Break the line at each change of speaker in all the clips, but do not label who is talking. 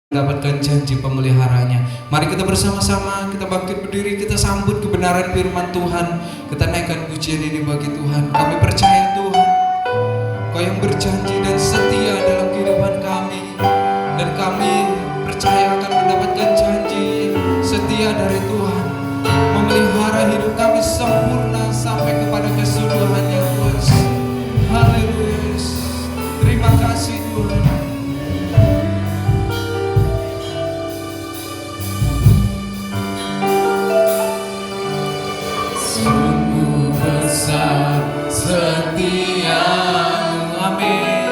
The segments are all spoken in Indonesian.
mendapatkan janji pemeliharanya. Mari kita bersama-sama, kita bangkit berdiri, kita sambut kebenaran firman Tuhan. Kita naikkan pujian ini bagi Tuhan. Kami percaya Tuhan, Kau yang berjanji dan setia dalam kehidupan kami. Dan kami percaya akan mendapatkan janji setia dari Tuhan, memelihara hidup kami sempurna sampai kepada kesudahan yang luas. Haleluya. Terima kasih Tuhan. Setiamu, amin.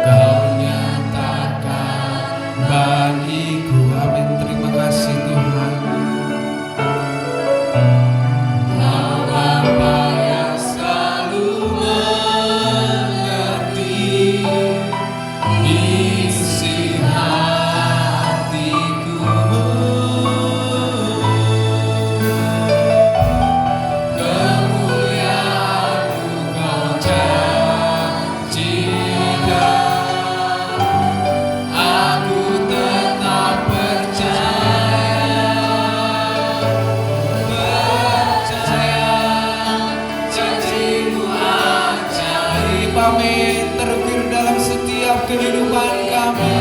Kau nyatakan bagiku, amin. Terima kasih Tuhan. Kau Bapa yang selalu mengerti isi hatiku. Amin, terukir dalam setiap kehidupan kami.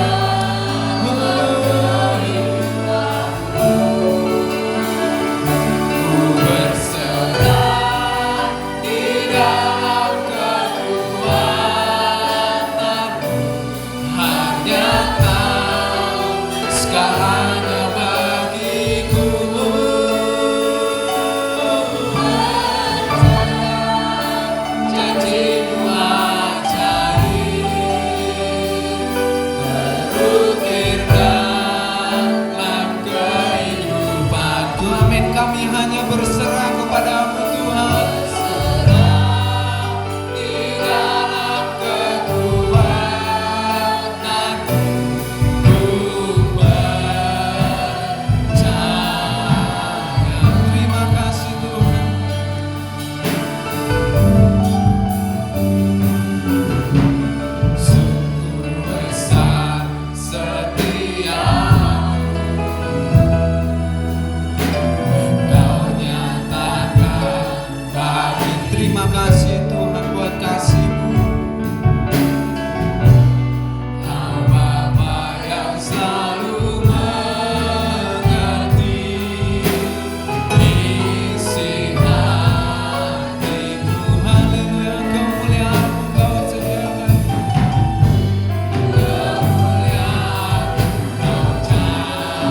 Ku berserah di dalam kekuatan-Mu, hanya Kau segalanya bagiku. Kami hanya berserah kepada-Mu Tuhan. Berserah di dalam kekuatan-Mu, ku percaya. Terima kasih Tuhan. Sungguh besar setia. Terima kasih Tuhan buat kasih-Mu. Kau Bapa yang selalu mengerti isi hatiku. Haleluya, kemuliaan-Mu Kau sediakan. Kemuliaan-Mu Kau janjikan.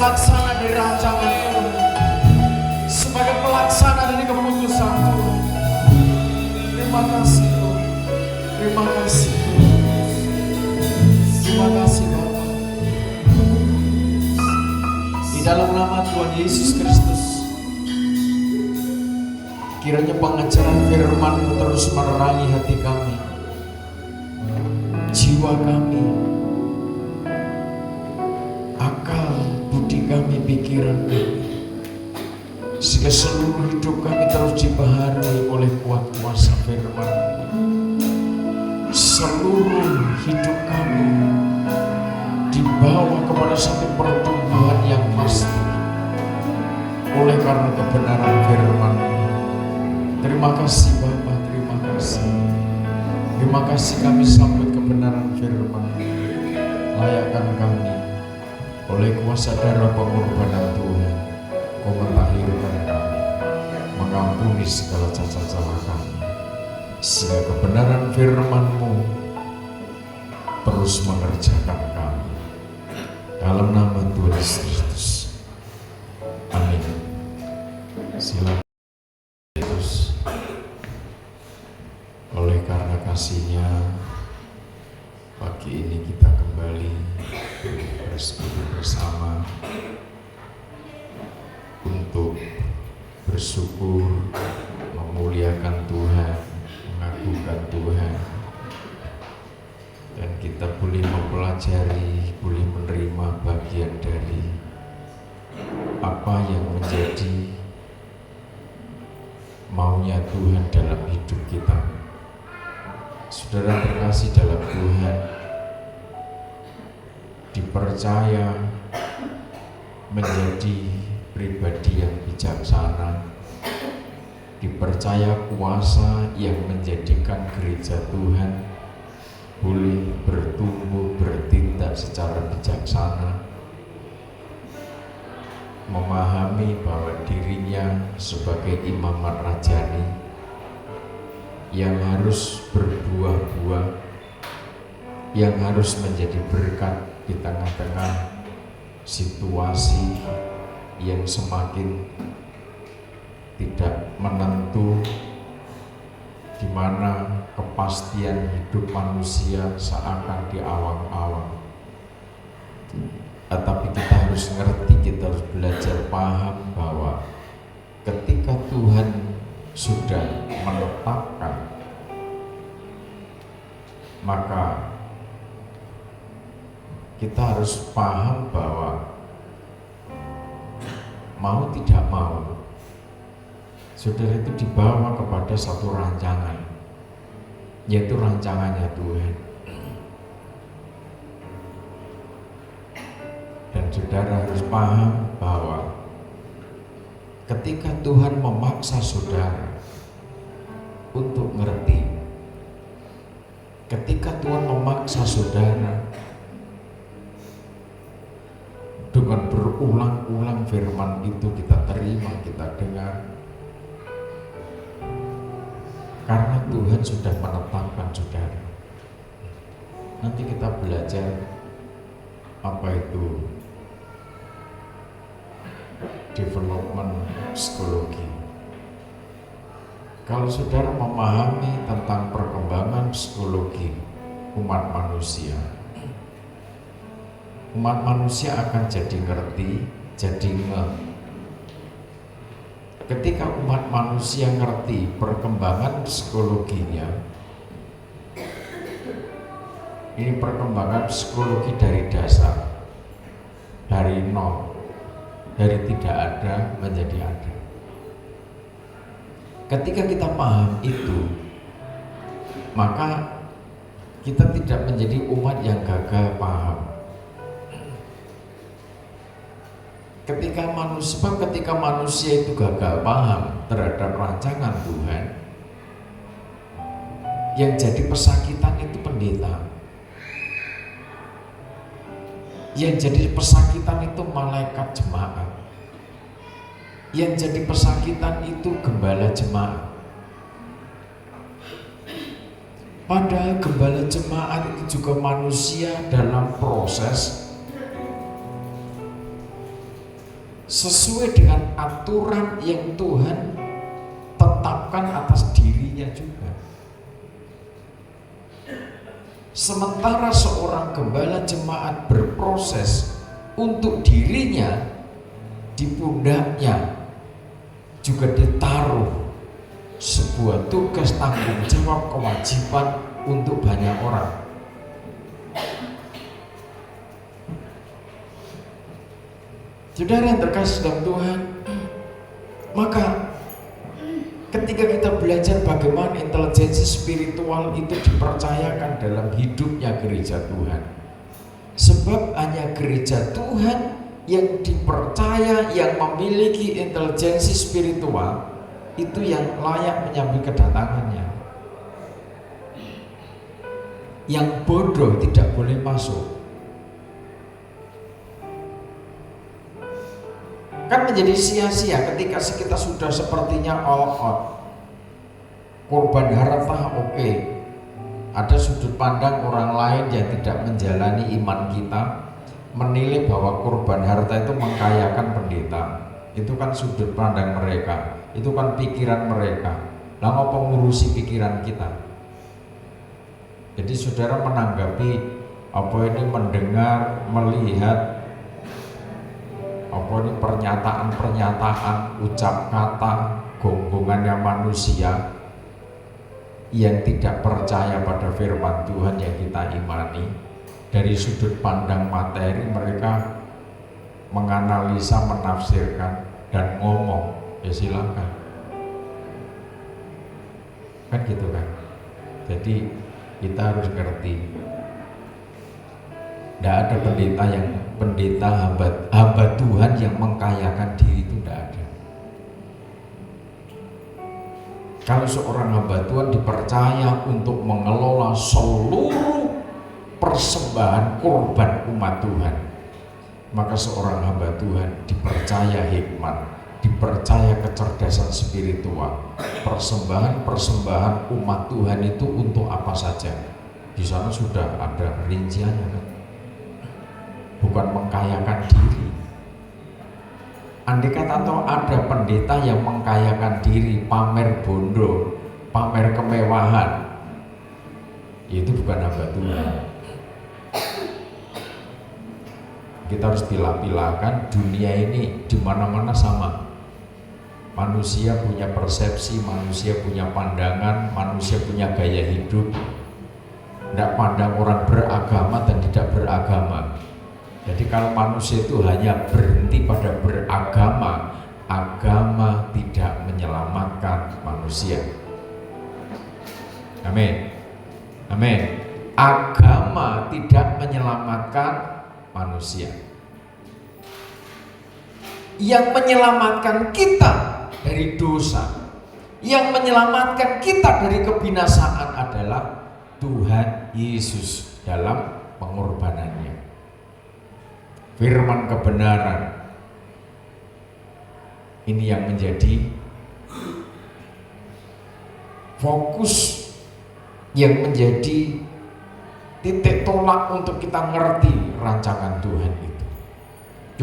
pelaksana dari rancangan Tuhan, sebagai pelaksana dari keputusan Tuhan. Terima kasih Tuhan, terima kasih, terima kasih Bapa. Di dalam nama Tuhan Yesus Kristus, kiranya pengajaran firman-Mu terus menerangi hati kami, jiwa kami, akal, budi kami, pikiran kami, sehingga seluruh hidup kami terus dibaharui oleh kuat kuasa firman. Seluruh hidup kami dibawa kepada satu pertumbuhan yang pasti oleh karena kebenaran firman. Terima kasih Bapa, terima kasih. Terima kasih kami sambut kebenaran firman. Layakkan kami oleh kuasa darah pengorbanan Tuhan. Kau mentahirkan kami, mengampuni segala cacat salah kami, sehingga kebenaran firman-Mu terus mengerjakan kami. Dalam nama Tuhan Yesus Kristus. Amin. Silakan. Yesus, oleh karena kasih-Nya, pagi ini kita kembali bersekutu bersama untuk bersyukur, memuliakan Tuhan, mengagungkan Tuhan, dan kita boleh mempelajari, boleh menerima bagian dari apa yang menjadi maunya Tuhan dalam hidup kita. Saudara terkasih dalam Tuhan, dipercaya menjadi pribadi yang bijaksana, dipercaya kuasa yang menjadikan gereja Tuhan boleh bertumbuh, bertindak secara bijaksana, memahami bahwa dirinya sebagai imamat rajani yang harus berbuah-buah, yang harus menjadi berkat di tengah-tengah situasi yang semakin tidak menentu, di mana kepastian hidup manusia seakan di awang-awang. Tetapi kita harus ngerti, kita harus belajar paham bahwa ketika Tuhan sudah menetapkan, maka kita harus paham bahwa mau tidak mau, saudara itu dibawa kepada satu rancangan, yaitu rancangannya Tuhan. Dan saudara harus paham bahwa ketika Tuhan memaksa saudara untuk ngerti, ketika Tuhan memaksa saudara dengan berulang-ulang firman itu kita terima, kita dengar, karena Tuhan sudah menetapkan saudara. Nanti kita belajar apa itu development psikologi. Kalau saudara memahami tentang perkembangan psikologi umat manusia, umat manusia akan jadi ngerti, jadi ngeh. Ketika umat manusia ngerti perkembangan psikologinya, ini perkembangan psikologi dari dasar, dari nol, dari tidak ada menjadi ada. Ketika kita paham itu, maka kita tidak menjadi umat yang gagal paham. Ketika manusia itu gagal paham terhadap rancangan Tuhan, yang jadi pesakitan itu pendeta, yang jadi pesakitan itu malaikat jemaat, yang jadi pesakitan itu gembala jemaat. Padahal gembala jemaat itu juga manusia dalam proses sesuai dengan aturan yang Tuhan tetapkan atas dirinya juga. Sementara seorang gembala jemaat berproses untuk dirinya, di pundaknya juga ditaruh sebuah tugas, tanggung jawab, kewajiban untuk banyak orang. Saudara yang terkasih dalam Tuhan, maka ketika kita belajar bagaimana intelijensi spiritual itu dipercayakan dalam hidupnya gereja Tuhan, sebab hanya gereja Tuhan yang dipercaya, yang memiliki intelijensi spiritual, itu yang layak menyambut kedatangannya. Yang bodoh tidak boleh masuk. Kan menjadi sia-sia ketika kita sudah sepertinya all out. Korban harta oke. Ada sudut pandang orang lain yang tidak menjalani iman kita, menilai bahwa korban harta itu mengkayakan pendeta. Itu kan sudut pandang mereka, itu kan pikiran mereka. Lah apa ngurusi pikiran kita? Jadi saudara menanggapi apa ini, mendengar, melihat apa ini pernyataan-pernyataan, ucap kata, gonggongannya manusia yang tidak percaya pada firman Tuhan yang kita imani. Dari sudut pandang materi mereka menganalisa, menafsirkan, dan ngomong, ya silakan. Kan gitu kan. Jadi kita harus ngerti, tidak ada pendeta hamba Tuhan yang mengkayakan diri, itu tidak ada. Kalau seorang hamba Tuhan dipercaya untuk mengelola seluruh persembahan korban umat Tuhan, maka seorang hamba Tuhan dipercaya hikmat, dipercaya kecerdasan spiritual. Persembahan umat Tuhan itu untuk apa saja, di sana sudah ada rinciannya kan? Bukan mengkayakan diri. Andai kata atau ada pendeta yang mengkayakan diri, pamer bondo, pamer kemewahan, itu bukan hamba Tuhan. Kita harus pilah-pilahkan, dunia ini di mana-mana sama. Manusia punya persepsi, manusia punya pandangan, manusia punya gaya hidup. Tidak pandang orang beragama dan tidak beragama. Jadi kalau manusia itu hanya berhenti pada beragama, agama tidak menyelamatkan manusia. Amin. Amin. Agama tidak menyelamatkan manusia. Yang menyelamatkan kita dari dosa, yang menyelamatkan kita dari kebinasaan adalah Tuhan Yesus dalam pengorbanannya. Firman kebenaran ini yang menjadi fokus, yang menjadi titik tolak untuk kita ngerti rancangan Tuhan itu.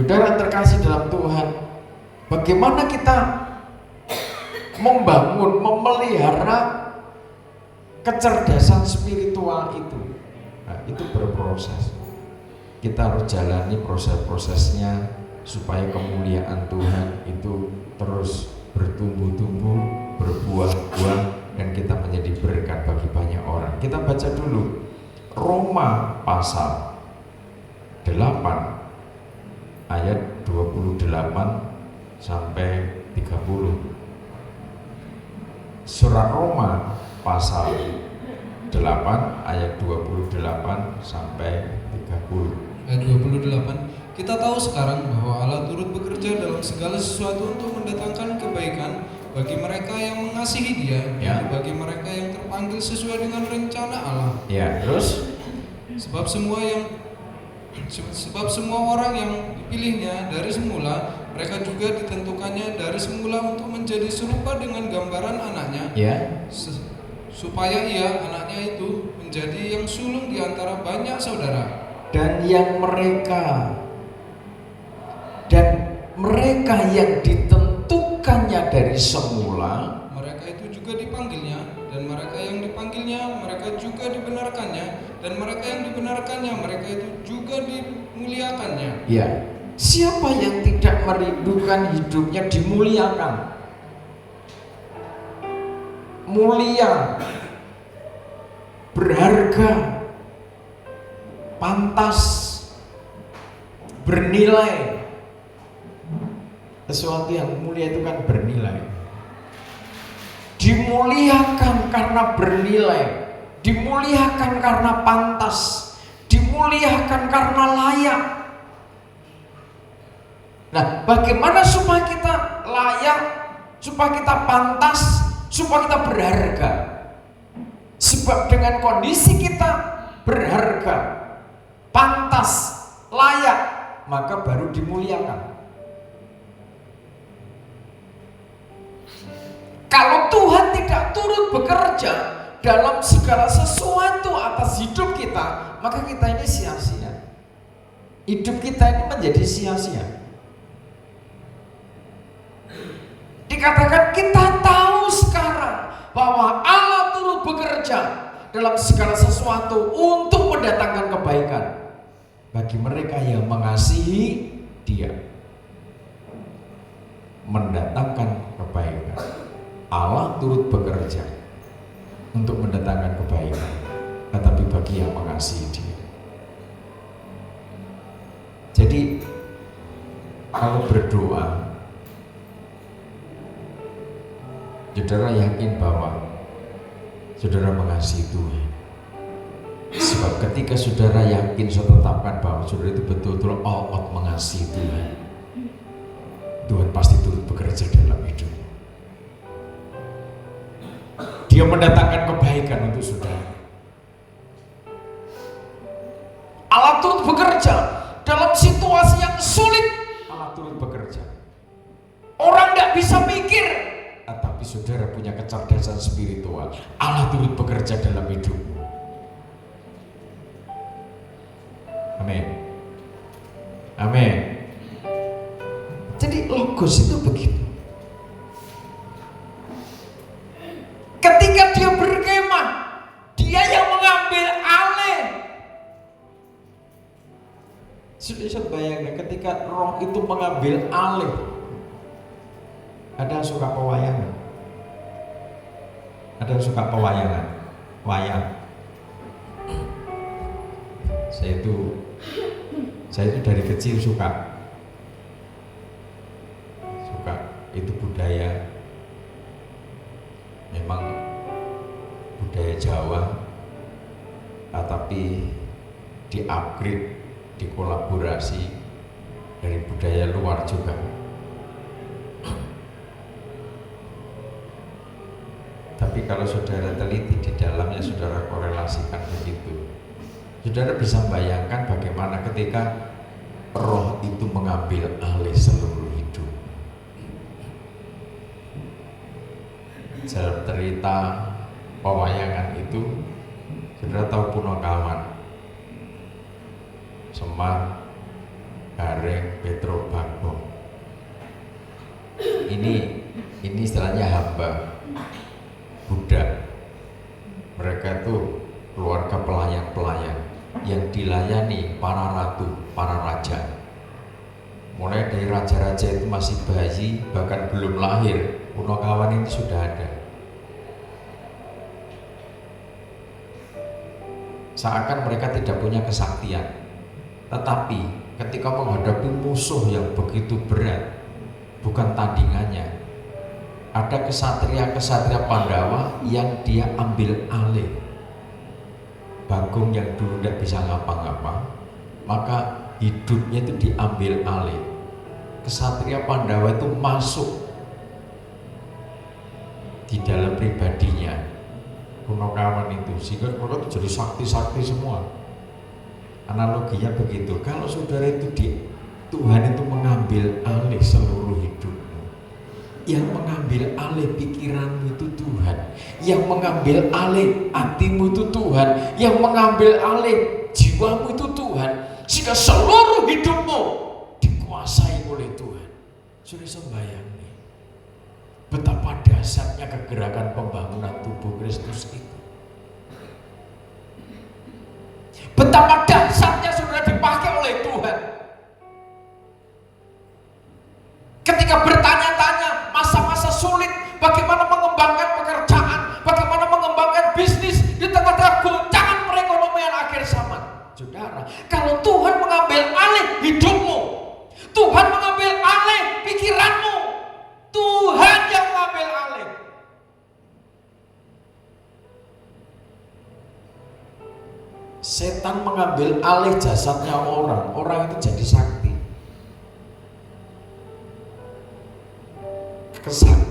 Saudara terkasih dalam Tuhan, bagaimana kita membangun, memelihara kecerdasan spiritual itu? Nah, itu berproses. Kita harus jalani proses-prosesnya supaya kemuliaan Tuhan itu terus bertumbuh-tumbuh, berbuah-buah, dan kita menjadi berkat bagi banyak orang. Kita baca dulu Roma pasal 8 ayat 28 sampai 30. Surat Roma pasal 8 ayat 28 sampai 30.
Ayat 28, kita tahu sekarang bahwa Allah turut bekerja dalam segala sesuatu untuk mendatangkan kebaikan bagi mereka yang mengasihi Dia,
ya,
bagi mereka yang terpanggil sesuai dengan rencana Allah.
Ya, terus
Sebab semua orang yang dipilihnya dari semula, mereka juga ditentukannya dari semula untuk menjadi serupa dengan gambaran anaknya,
ya,
supaya ia, anaknya itu, menjadi yang sulung di antara banyak saudara.
dan mereka yang ditentukannya dari semula,
mereka itu juga dipanggilnya, dan mereka yang dipanggilnya, mereka juga dibenarkannya, dan mereka yang dibenarkannya, mereka itu juga dimuliakannya.
ya, siapa yang tidak merindukan hidupnya dimuliakan? Mulia, berharga, pantas, bernilai. Sesuatu yang mulia itu kan bernilai. Dimuliakan karena bernilai, dimuliakan karena pantas, dimuliakan karena layak. Nah, bagaimana supaya kita layak, supaya kita pantas, supaya kita berharga? Sebab dengan kondisi kita berharga, pantas, layak, maka baru dimuliakan. Kalau Tuhan tidak turut bekerja dalam segala sesuatu atas hidup kita, maka kita ini sia-sia. Hidup kita ini menjadi sia-sia. Dikatakan kita tahu sekarang bahwa Allah turut bekerja dalam segala sesuatu untuk mendatangkan kebaikan bagi mereka yang mengasihi Dia. Mendatangkan kebaikan. Allah turut bekerja untuk mendatangkan kebaikan, tetapi bagi yang mengasihi Dia. Jadi kalau berdoa, saudara yakin bahwa saudara mengasihi Tuhan. Sebab ketika saudara yakin, saudara tetapkan bahwa saudara itu betul-betul all out mengasihi Tuhan, Tuhan pasti turut bekerja dalam hidup. Dia mendatangkan kebaikan untuk saudara. Allah turut bekerja dalam situasi yang sulit. Allah turut bekerja. Orang tidak bisa mikir, tapi saudara punya kecerdasan spiritual. Allah turut bekerja dalam hidupmu. Amin. Amin. Jadi logos itu begitu. Ketika dia berkemah, dia yang mengambil alih. Sudah bayangkan ketika roh itu mengambil alih. Ada yang suka pewayangan? Ada yang suka pewayangan? Wayang. Saya itu dari kecil suka itu budaya, memang budaya Jawa, tapi di-upgrade, dikolaborasi dari budaya luar juga. Tapi kalau saudara teliti di dalamnya, saudara korelasikan begitu, saudara bisa bayangkan bagaimana ketika roh itu mengambil alih seluruh hidup. Dalam cerita pewayangan itu, saudara tahu Punakawan, Semar, Gareng, Petro, Bagong. Ini istilahnya hamba, budak. Mereka itu keluarga pelayan-pelayan yang dilayani para ratu, para raja. Mulai dari raja-raja itu masih bayi, bahkan belum lahir, Punakawan ini sudah ada. Seakan mereka tidak punya kesaktian, tetapi ketika menghadapi musuh yang begitu berat, bukan tandingannya, ada kesatria-kesatria Pandawa yang dia ambil alih. Bagong yang dulu tidak bisa ngapa-ngapa, maka hidupnya itu diambil alih. Kesatria Pandawa itu masuk di dalam pribadinya Punakawan itu, sehingga mereka itu jadi sakti-sakti semua. Analoginya begitu. Kalau saudara itu Tuhan itu mengambil alih seluruh hidupmu. Yang mengambil alih pikiranmu itu Tuhan. Yang mengambil alih hatimu itu Tuhan. Yang mengambil alih jiwamu itu Tuhan. Sehingga seluruh hidupmu dikuasai oleh Tuhan. Sudah sembayang nih. Betapa dahsyatnya kegerakan pembangunan tubuh Kristus itu. Betapa dahsyatnya sudah dipakai oleh Tuhan. Ketika bertanya-tanya masa-masa sulit, bagaimana mengembangkan pekerjaan, bagaimana mengembangkan bisnis di tengah-tengah goncangan perekonomian akhir zaman. Saudara, kalau Tuhan mengambil alih hidupmu, Tuhan mengambil alih pikiranmu, Tuhan yang mengambil alih. Setan mengambil alih jasadnya orang, orang itu jadi sakti.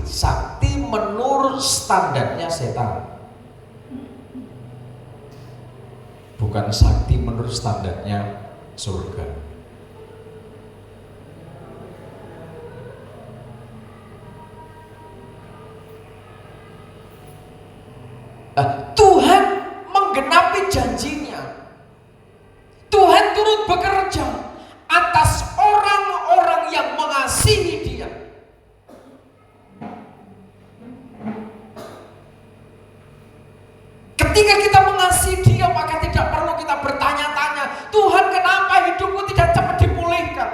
Sakti menurut standarnya setan, bukan sakti menurut standarnya surga. Tuhan menggenapi janjinya. Tuhan turut bekerja atas orang-orang yang mengasihi Dia. Ketika kita mengasihi Dia, maka tidak perlu kita bertanya-tanya, Tuhan, kenapa hidupku tidak cepat dipulihkan?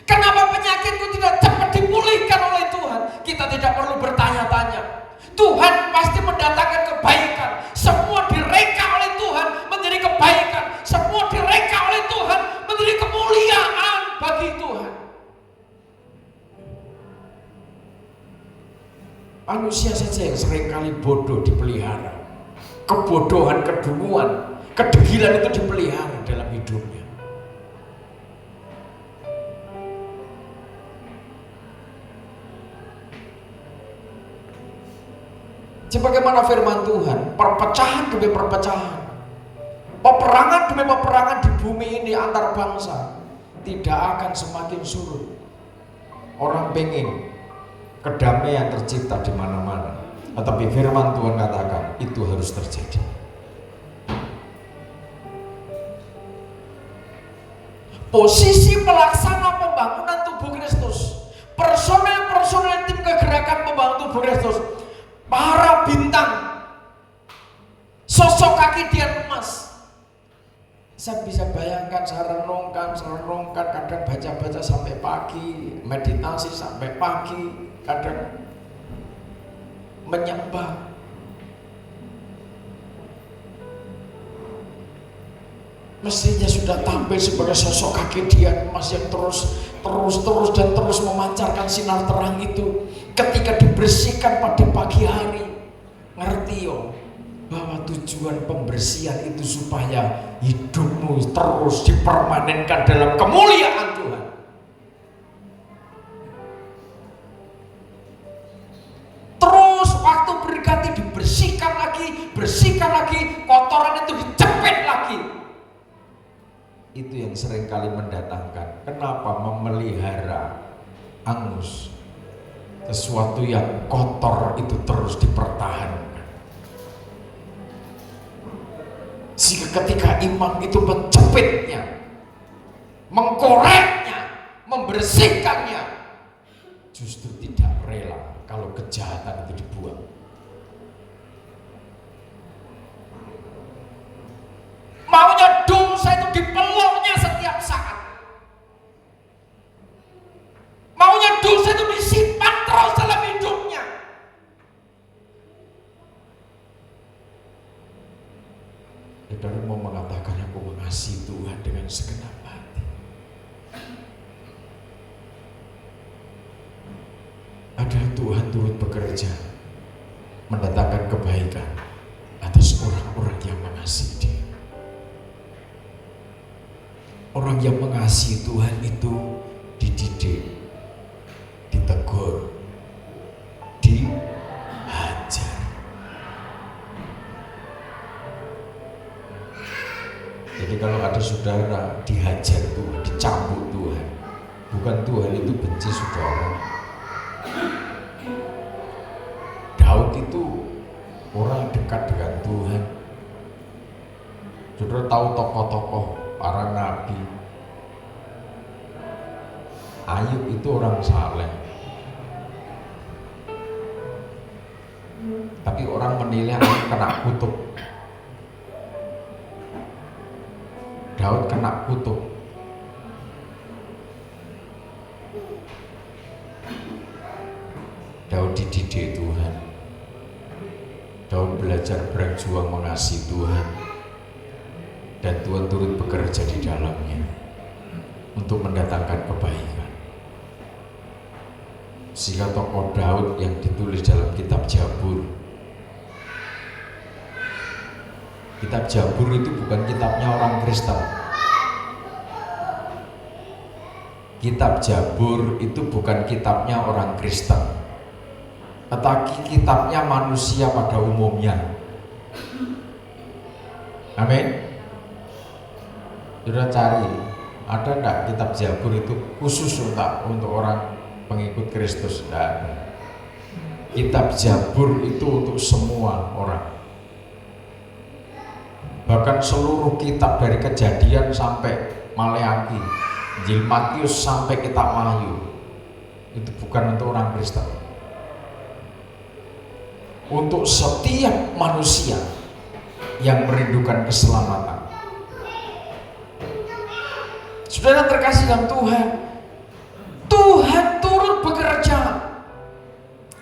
Kenapa penyakitku tidak cepat dipulihkan oleh Tuhan? Kita tidak perlu bertanya-tanya. Tuhan pasti mendatangkan kebaikan. Semua direka oleh Tuhan menjadi kebaikan. Semua direka oleh Tuhan menjadi kemuliaan bagi Tuhan. Manusia saja yang seringkali bodoh dipelihara. Kebodohan, kedunguan, kedegilan itu dipelihara dalam hidupnya. Sebagaimana firman Tuhan, perpecahan demi perpecahan, peperangan demi peperangan di bumi ini antar bangsa tidak akan semakin surut. Orang pengen kedamaian tercipta di mana-mana, tetapi firman Tuhan katakan itu harus terjadi. Posisi pelaksana pembangunan tubuh Kristus, personel-personel tim kegerakan pembangunan tubuh Kristus, para bintang, sosok kaki Dian Emas. Saya bisa bayangkan, saya renungkan, kadang baca-baca sampai pagi, meditasi sampai pagi, kadang menyembah. Mestinya sudah tampil sebagai sosok kaki Dian Emas yang terus memancarkan sinar terang itu. Ketika dibersihkan pada pagi hari, ngerti yo bahwa tujuan pembersihan itu supaya hidupmu terus dipermanenkan dalam kemuliaan Tuhan. Terus waktu berganti dibersihkan lagi, kotoran itu dicepit lagi. Itu yang seringkali mendatangkan. Kenapa memelihara angus? Sesuatu yang kotor itu terus dipertahankan. Sehingga ketika imam itu mencepitnya, mengkoreknya, membersihkannya, justru tidak rela kalau kejahatan itu dibuang. Maunya dosa itu dipeluknya setiap saat. Maunya dosa itu disimpan terus dalam hidupnya. Saudara mau mengatakan aku mengasihi Tuhan dengan segenap hati. Adalah Tuhan turut bekerja mendatangkan kebaikan atas orang-orang yang mengasihi Dia. Orang yang mengasihi Tuhan itu dididik, ditegur, dihajar. Jadi kalau ada saudara dihajar Tuhan, dicambuk Tuhan, bukan Tuhan itu benci saudara. Daud itu orang dekat dengan Tuhan. Saudara tahu tokoh-tokoh para nabi. Ayub itu orang saleh. Tapi orang menilai Ayub kena kutuk. Daud kena kutuk. Daud dididik Tuhan. Daud belajar berjuang mengasihi Tuhan. Dan Tuhan turut bekerja di dalamnya untuk mendatangkan kebaikan. Sehingga tokoh Daud yang ditulis dalam kitab Jabur. Kitab Jabur itu bukan kitabnya orang Kristen. Kitab Jabur itu bukan kitabnya orang Kristen, tetapi kitabnya manusia pada umumnya. Amin. Sudah cari, ada enggak kitab Jabur itu khusus untuk orang pengikut Kristus? Tidak ada. Kitab Jabur itu untuk semua orang. Bahkan seluruh kitab dari Kejadian sampai Maleaki, Injil Matius sampai kitab Wahyu, itu bukan untuk orang Kristen. Untuk setiap manusia yang merindukan keselamatan. Saudara terkasih dalam Tuhan, Tuhan turut bekerja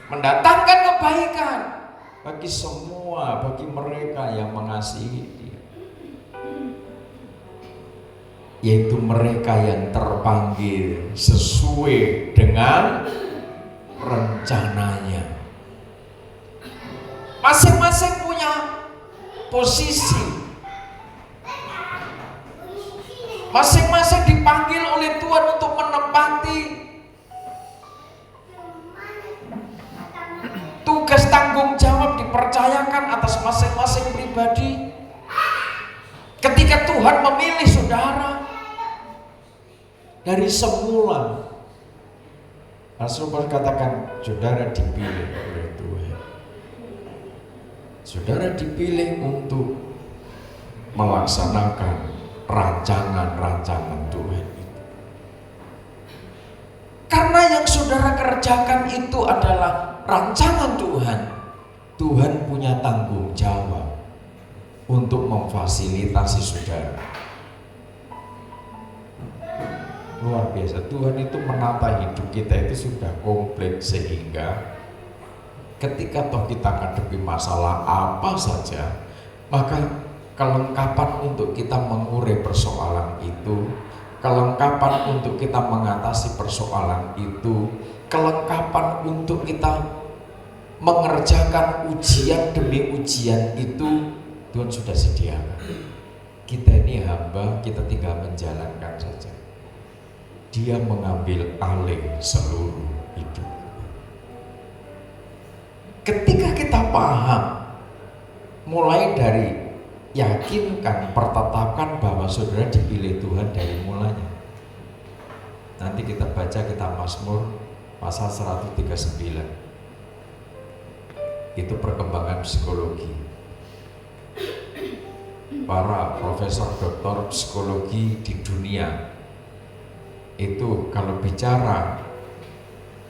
mendatangkan kebaikan bagi semua, bagi mereka yang mengasihi Dia, yaitu mereka yang terpanggil sesuai dengan rencananya. Masing-masing punya posisi. Masing-masing dipanggil oleh Tuhan untuk menempati tugas tanggung jawab, dipercayakan atas masing-masing pribadi. Ketika Tuhan memilih saudara dari semula, Rasul Paulus katakan, saudara dipilih oleh Tuhan. Saudara dipilih untuk melaksanakan rancangan-rancangan Tuhan itu. Karena yang saudara kerjakan itu adalah rancangan Tuhan, Tuhan punya tanggung jawab untuk memfasilitasi saudara. Luar biasa, Tuhan itu menata hidup kita itu sudah komplit, sehingga ketika toh kita menghadapi masalah apa saja, maka kelengkapan untuk kita mengurai persoalan itu, kelengkapan untuk kita mengatasi persoalan itu, kelengkapan untuk kita mengerjakan ujian demi ujian itu, Tuhan sudah sediakan. Kita ini hamba, kita tinggal menjalankan saja. Dia mengambil alih seluruh hidup. Ketika kita paham, mulai dari yakinkan, pertetapkan bahwa saudara dipilih Tuhan dari mulanya. Nanti kita baca kitab Mazmur pasal 139. Itu perkembangan psikologi. Para profesor doktor psikologi di dunia itu kalau bicara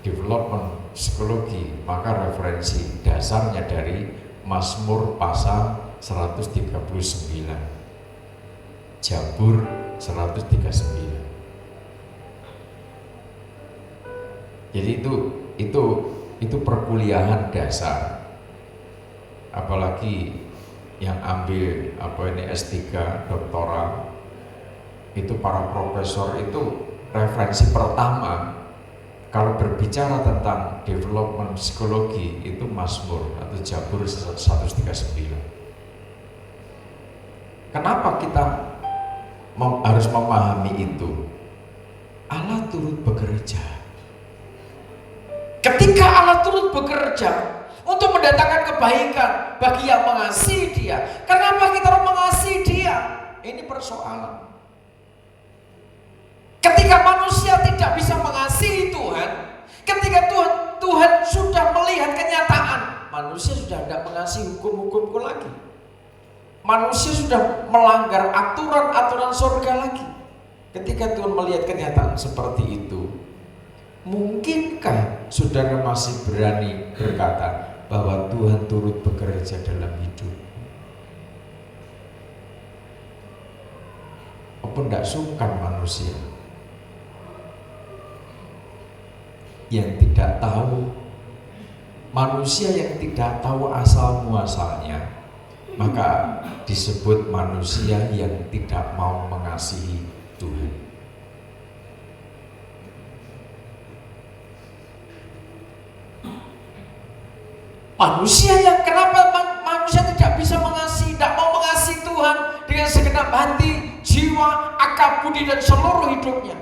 development psikologi, maka referensi dasarnya dari Mazmur pasal 139, Jabur 139. Jadi itu perkuliahan dasar. Apalagi yang ambil S3 doktoral, itu para profesor itu referensi pertama kalau berbicara tentang development psikologi itu Mazmur atau Jabur 139. Kenapa kita harus memahami itu? Allah turut bekerja. Ketika Allah turut bekerja untuk mendatangkan kebaikan bagi yang mengasihi Dia, kenapa kita harus mengasihi Dia? Ini persoalan. Ketika manusia tidak bisa mengasihi Tuhan, ketika Tuhan sudah melihat kenyataan, manusia sudah tidak mengasihi hukum-hukumku lagi. Manusia sudah melanggar aturan-aturan surga lagi. Ketika Tuhan melihat kenyataan seperti itu, Mungkinkah saudara masih berani berkata bahwa Tuhan turut bekerja dalam hidup? Apa tidak sungkan manusia yang tidak tahu, manusia yang tidak tahu asal muasalnya, maka disebut manusia yang tidak mau mengasihi Tuhan. Manusia yang kenapa manusia tidak bisa mengasihi, tidak mau mengasihi Tuhan dengan segenap hati, jiwa, akal budi dan seluruh hidupnya?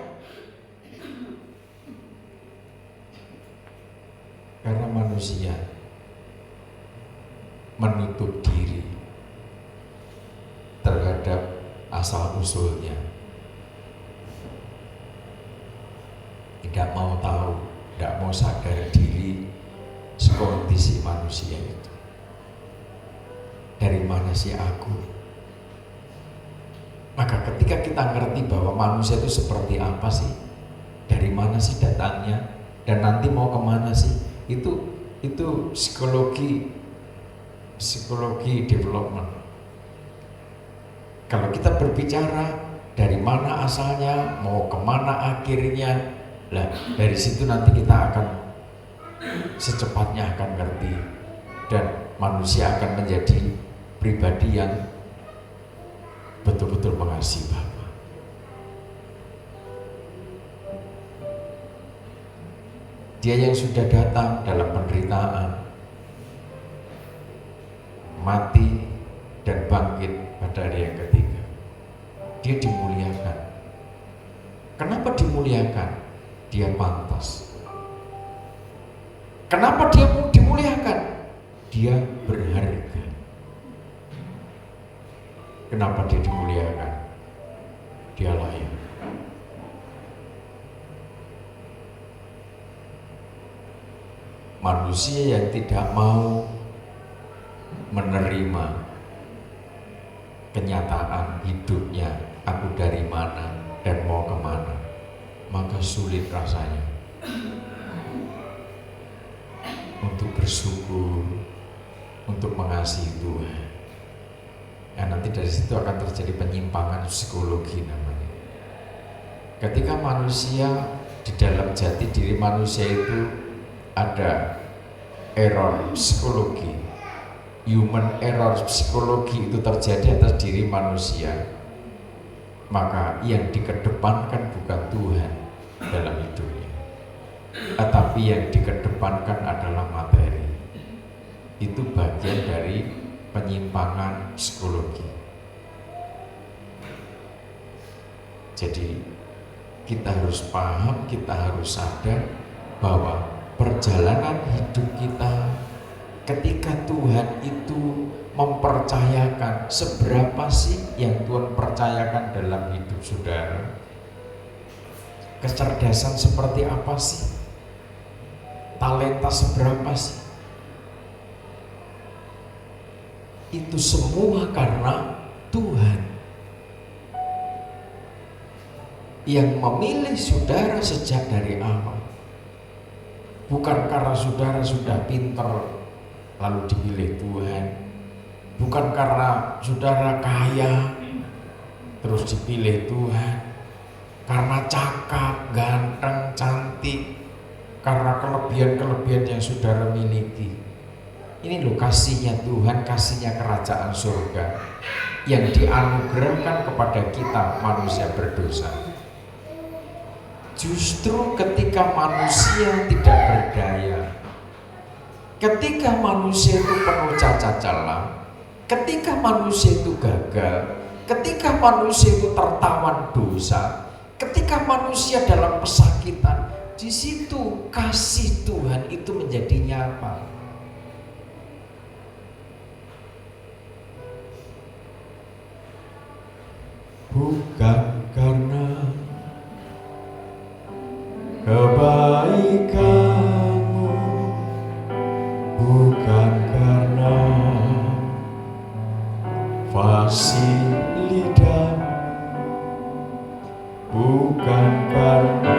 Karena manusia menutup diri terhadap asal usulnya, tidak mau tahu, tidak mau sadar diri kondisi manusia itu. Dari mana sih aku? Maka ketika kita ngerti bahwa manusia itu seperti apa sih, dari mana sih datangnya, dan nanti mau kemana sih, itu psikologi development. Kalau kita berbicara dari mana asalnya, mau kemana akhirnya, lah dari situ nanti kita akan secepatnya akan ngerti, dan manusia akan menjadi pribadi yang betul-betul mengasihi Bapa. Dia yang sudah datang dalam penderitaan, mati dan bangkit pada hari yang ketiga, dia dimuliakan. Kenapa dimuliakan? Dia pantas. Kenapa dia dimuliakan? Dia berharga. Kenapa dia dimuliakan? Dia layak. Manusia yang tidak mau menerima kenyataan hidupnya, aku dari mana dan mau kemana, maka sulit rasanya untuk bersyukur, untuk mengasihi Tuhan. Nah, nanti dari situ akan terjadi penyimpangan psikologi namanya. Ketika manusia, di dalam jati diri manusia itu ada error psikologi, human error psikologi itu terjadi atas diri manusia, maka yang dikedepankan bukan Tuhan dalam hidupnya, tetapi yang dikedepankan adalah materi. Itu bagian dari penyimpangan psikologi. Jadi kita harus paham, kita harus sadar bahwa perjalanan hidup kita ketika Tuhan itu mempercayakan, seberapa sih yang Tuhan percayakan dalam hidup saudara? Kecerdasan seperti apa sih? Talenta seberapa sih? Itu semua karena Tuhan yang memilih saudara sejak dari awal. Bukan karena saudara sudah pintar lalu dipilih Tuhan, bukan karena saudara kaya terus dipilih Tuhan, karena cakap, ganteng, cantik, karena kelebihan-kelebihan yang saudara miliki. Ini loh kasihnya Tuhan, kasihnya kerajaan surga yang dianugerahkan kepada kita manusia berdosa. Justru ketika manusia tidak berdaya, ketika manusia itu penuh cacat celah, ketika manusia itu gagal, ketika manusia itu tertawan dosa, ketika manusia dalam pesakitan, di situ kasih Tuhan itu menjadi nyata. Bukan karena kebaikanmu, bukan karena fasilitas, bukan karena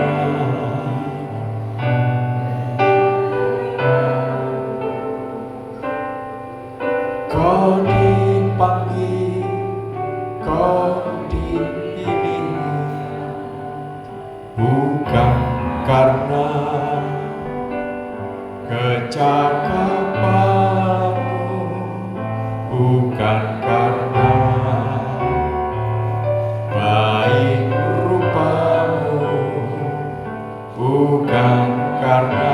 karena kecakapanmu, bukan karena baik rupamu, bukan karena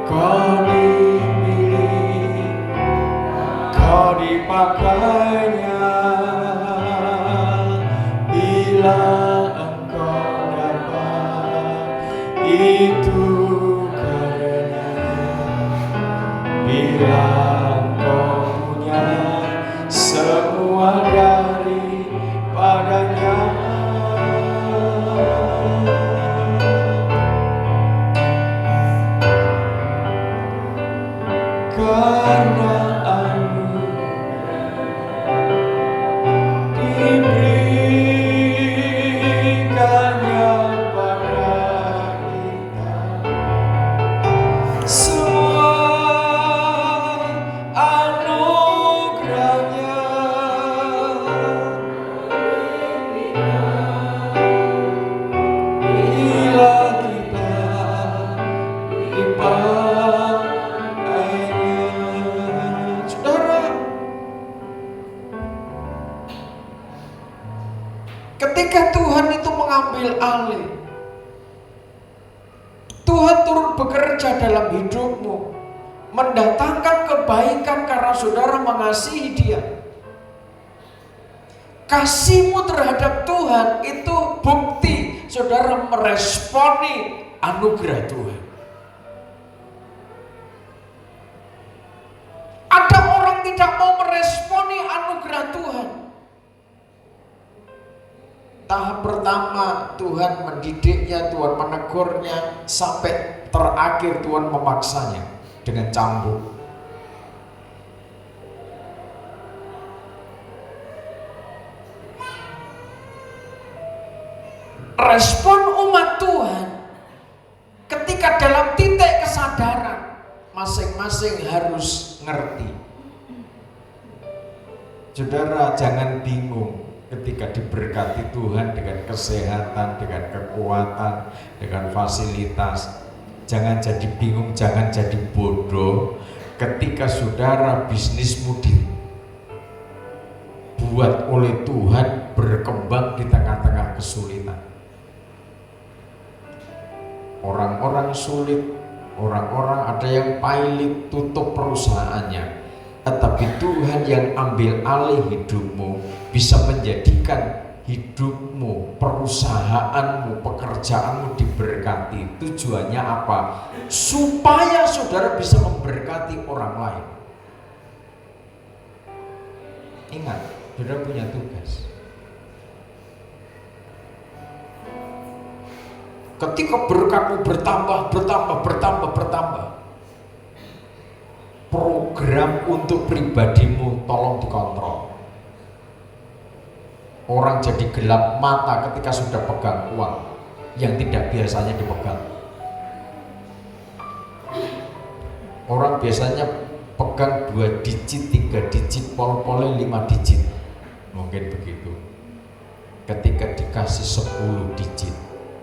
kau dipilih, kau dipakainya. Bila engkau dapat itu karenanya, bila engkau punya semua daripadanya, karena diberikannya pada kita semua anugerahnya, bila kita dipakainya. Saudara, ketika Tuhan itu mengambil alih, Tuhan turut bekerja dalam hidupmu, mendatangkan kebaikan karena saudara mengasihi Dia. Kasihmu terhadap Tuhan itu bukti saudara meresponi anugerah Tuhan. Ada orang tidak mau meresponi anugerah Tuhan. Tahap pertama Tuhan mendidiknya, Tuhan menegurnya, sampai terakhir Tuhan memaksanya dengan cambuk. Respon umat Tuhan ketika dalam titik kesadaran masing-masing harus ngerti. Saudara, jangan bingung ketika diberkati Tuhan dengan kesehatan, dengan kekuatan, dengan fasilitas. Jangan jadi bingung, jangan jadi bodoh ketika saudara bisnismu dibuat oleh Tuhan berkembang di tengah-tengah kesulitan. Orang-orang sulit, orang-orang ada yang pailit tutup perusahaannya, tetapi Tuhan yang ambil alih hidupmu bisa menjadikan hidupmu, perusahaanmu, pekerjaanmu diberkati. Tujuannya apa? Supaya saudara bisa memberkati orang lain. Ingat, saudara punya tugas. Ketika berkatmu bertambah, program untuk pribadimu tolong dikontrol. Orang jadi gelap mata ketika sudah pegang uang yang tidak biasanya dipegang. Orang biasanya pegang 2 digit, 3 digit, pol-polnya 5 digit. Mungkin begitu. Ketika dikasih 10 digit,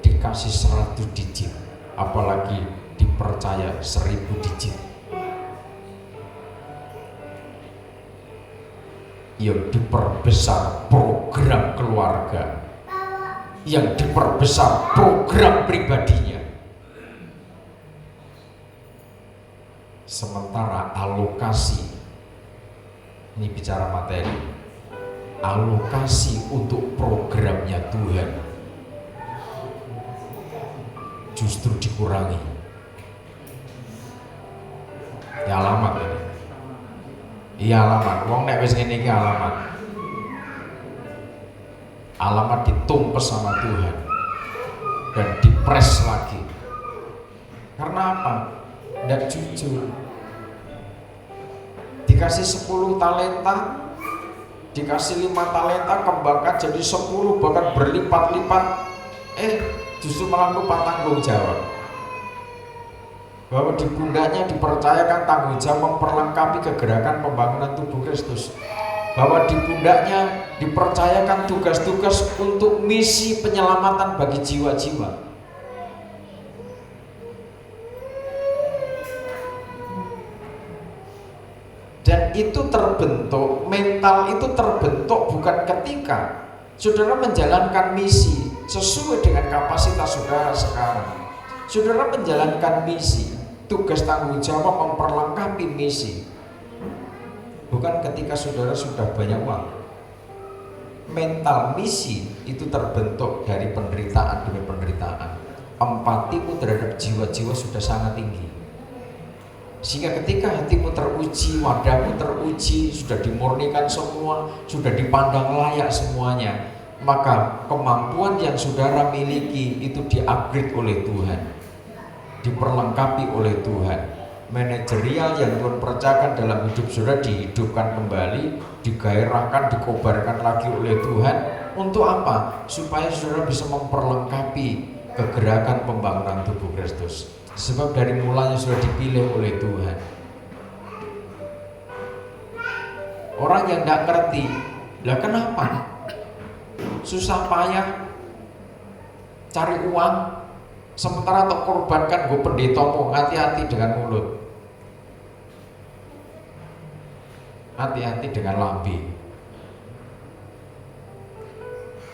dikasih 100 digit, apalagi dipercaya 1000 digit. Yang diperbesar program keluarga, yang diperbesar program pribadinya. Sementara alokasi, ini bicara materi, alokasi untuk programnya Tuhan justru dikurangi. Ya alamat ini. Iya alamat, wong nek wis ngene iki alamat. Alamat ditumpes sama Tuhan dan dipres lagi. Karena apa? Ndak jujur. Dikasih 10 talenta, dikasih 5 talenta, kembangkan jadi 10 bahkan berlipat-lipat. Justru malah lupa tanggung jawab. Bahwa di pundaknya dipercayakan tanggung jawab memperlengkapi kegerakan pembangunan tubuh Kristus. bahwa di pundaknya dipercayakan tugas-tugas untuk misi penyelamatan bagi jiwa-jiwa. Dan itu terbentuk, mental itu terbentuk bukan ketika saudara menjalankan misi sesuai dengan kapasitas saudara sekarang. Saudara menjalankan misi, tugas tanggung jawab memperlengkapi misi, bukan ketika saudara sudah banyak uang. Mental misi itu terbentuk dari penderitaan demi penderitaan. Empatimu terhadap jiwa-jiwa sudah sangat tinggi, sehingga ketika hatimu teruji, wadahmu teruji, sudah dimurnikan semua, sudah dipandang layak semuanya, maka kemampuan yang saudara miliki itu di-upgrade oleh Tuhan, diperlengkapi oleh Tuhan. Manajerial yang Tuhan percayakan dalam hidup saudara dihidupkan kembali, digairahkan, dikobarkan lagi oleh Tuhan. Untuk apa? Supaya saudara bisa memperlengkapi kegerakan pembangunan tubuh Kristus. Sebab dari mulanya sudah dipilih oleh Tuhan. Orang yang tidak ngerti, lah kenapa? Susah payah cari uang, sementara tak korbankan gue pendetomu. Hati-hati dengan mulut, hati-hati dengan lambe.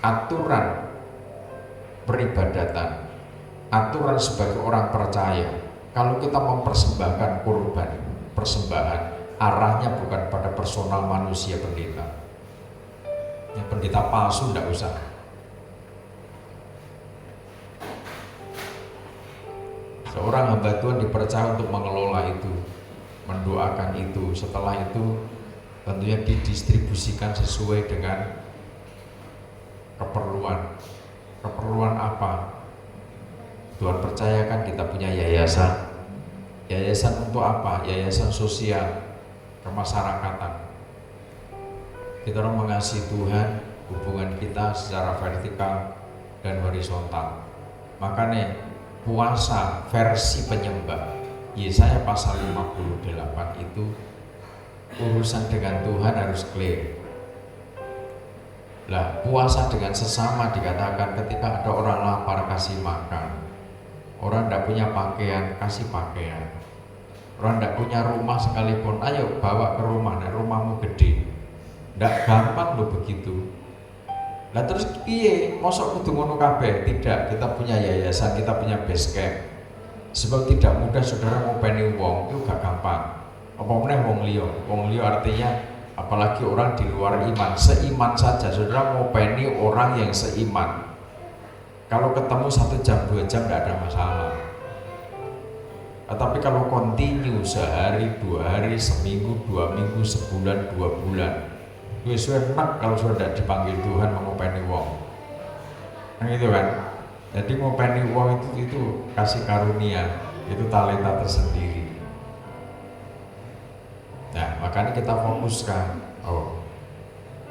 Aturan peribadatan, aturan sebagai orang percaya, kalau kita mempersembahkan kurban, persembahan, arahnya bukan pada personal manusia pendeta. Yang pendeta palsu tidak usah. Seorang hamba Tuhan dipercaya untuk mengelola itu, mendoakan itu. Setelah itu tentunya didistribusikan sesuai dengan keperluan. Keperluan apa? Tuhan percayakan kita punya yayasan. Yayasan untuk apa? Yayasan sosial, kemasyarakatan. Kita orang mengasihi Tuhan, hubungan kita secara vertikal dan horizontal. Makanya puasa versi penyembah, Yesaya pasal 58 itu urusan dengan Tuhan harus clear. Lah, puasa dengan sesama dikatakan ketika ada orang lapar kasih makan. Orang tidak punya pakaian, kasih pakaian. Orang tidak punya rumah sekalipun, ayo bawa ke rumah, nah rumahmu gede. Tidak gampang loh begitu. Nah terus piye? Mosok kudu ngono kabeh? Tidak, kita punya yayasan, kita punya base camp. Sebab tidak mudah saudara ngopeni wong, itu gak gampang. Apa meneh wong liya? Wong liya artinya apalagi orang di luar iman. Seiman saja saudara ngopeni orang yang seiman. Kalau ketemu 1 jam 2 jam tidak ada masalah. Tapi kalau continue sehari 2 hari, seminggu 2 minggu, sebulan 2 bulan, itu enak kalau sudah tidak dipanggil Tuhan mengopeni wong. Nah gitu kan. Jadi ngopeni wong itu kasih karunia, itu talenta tersendiri. Nah makanya kita fokuskan.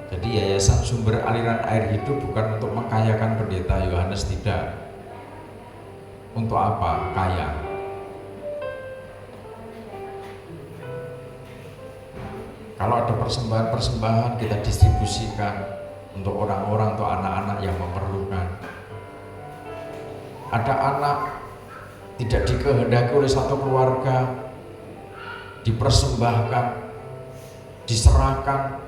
Jadi yayasan sumber aliran air hidup bukan untuk mengkayakan pendeta Yohanes, tidak. Untuk apa? Kaya. Kalau ada persembahan-persembahan kita distribusikan untuk orang-orang atau anak-anak yang memerlukan. Ada anak tidak dikehendaki oleh satu keluarga, dipersembahkan, diserahkan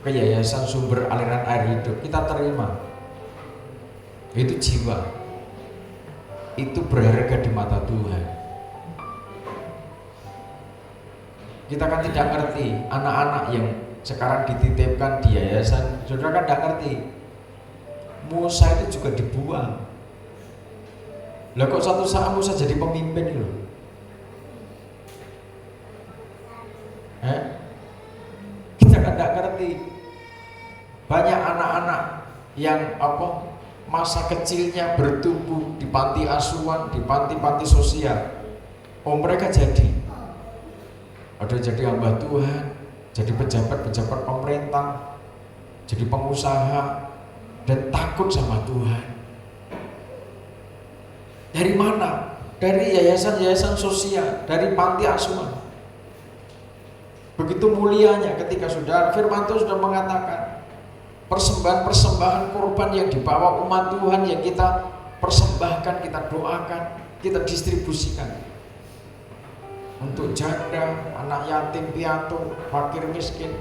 ke yayasan sumber aliran air hidup, kita terima. Itu jiwa, itu berharga di mata Tuhan. Kita kan tidak ngerti anak-anak yang sekarang dititipkan di yayasan, saudara kan tidak ngerti. Musa itu juga dibuang. Lah kok satu saat Musa jadi pemimpin loh? Kita kan tidak ngerti. Banyak anak-anak yang masa kecilnya bertumbuh di panti asuhan, di panti-panti sosial. Mereka ada jadi hamba Tuhan, jadi pejabat-pejabat pemerintah, jadi pengusaha, dan takut sama Tuhan. Dari mana? Dari yayasan-yayasan sosial, dari panti asuhan. Begitu mulianya ketika firman Tuhan sudah mengatakan persembahan-persembahan kurban yang dibawa umat Tuhan yang kita persembahkan, kita doakan, kita distribusikan untuk janda, anak yatim piatu, fakir miskin.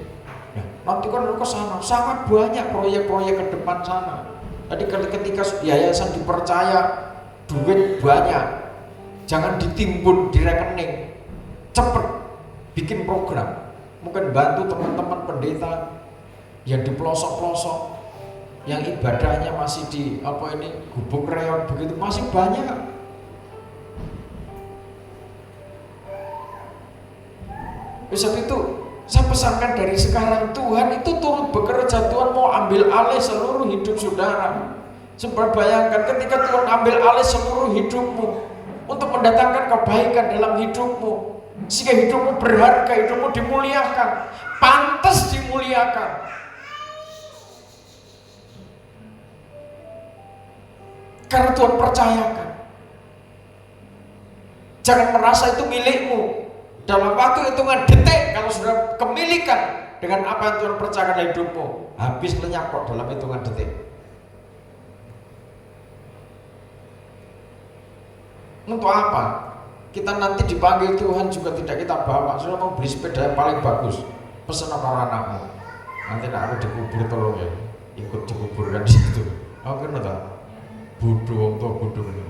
Ya, nanti kan ke sana sangat banyak proyek-proyek ke depan sana. Jadi ketika yayasan dipercaya duit banyak, jangan ditimbun di rekening, cepet bikin program. Mungkin bantu teman-teman pendeta yang di pelosok-pelosok, yang ibadahnya masih di gubuk reot begitu, masih banyak. Sebab itu saya pesankan dari sekarang, Tuhan itu turut bekerja. Tuhan mau ambil alih seluruh hidup saudara. Sebab bayangkan ketika Tuhan ambil alih seluruh hidupmu untuk mendatangkan kebaikan dalam hidupmu, sehingga hidupmu berharga, hidupmu dimuliakan, pantas dimuliakan. Karena Tuhan percayakan. Jangan merasa itu milikmu. Dalam waktu hitungan detik, kalau sudah kemilikan dengan apa yang Tuhan percayakan dalam hidupmu, habis lenyap kok dalam hitungan detik. Untuk apa? Kita nanti dipanggil Tuhan juga tidak kita bawa. Sudah mau beli sepeda yang paling bagus, pesen sama anakmu. Nanti nak aku dikubur, tolong ya, ikut dikuburkan di situ. Oke, nggak? Bodoh atau bodoh ini.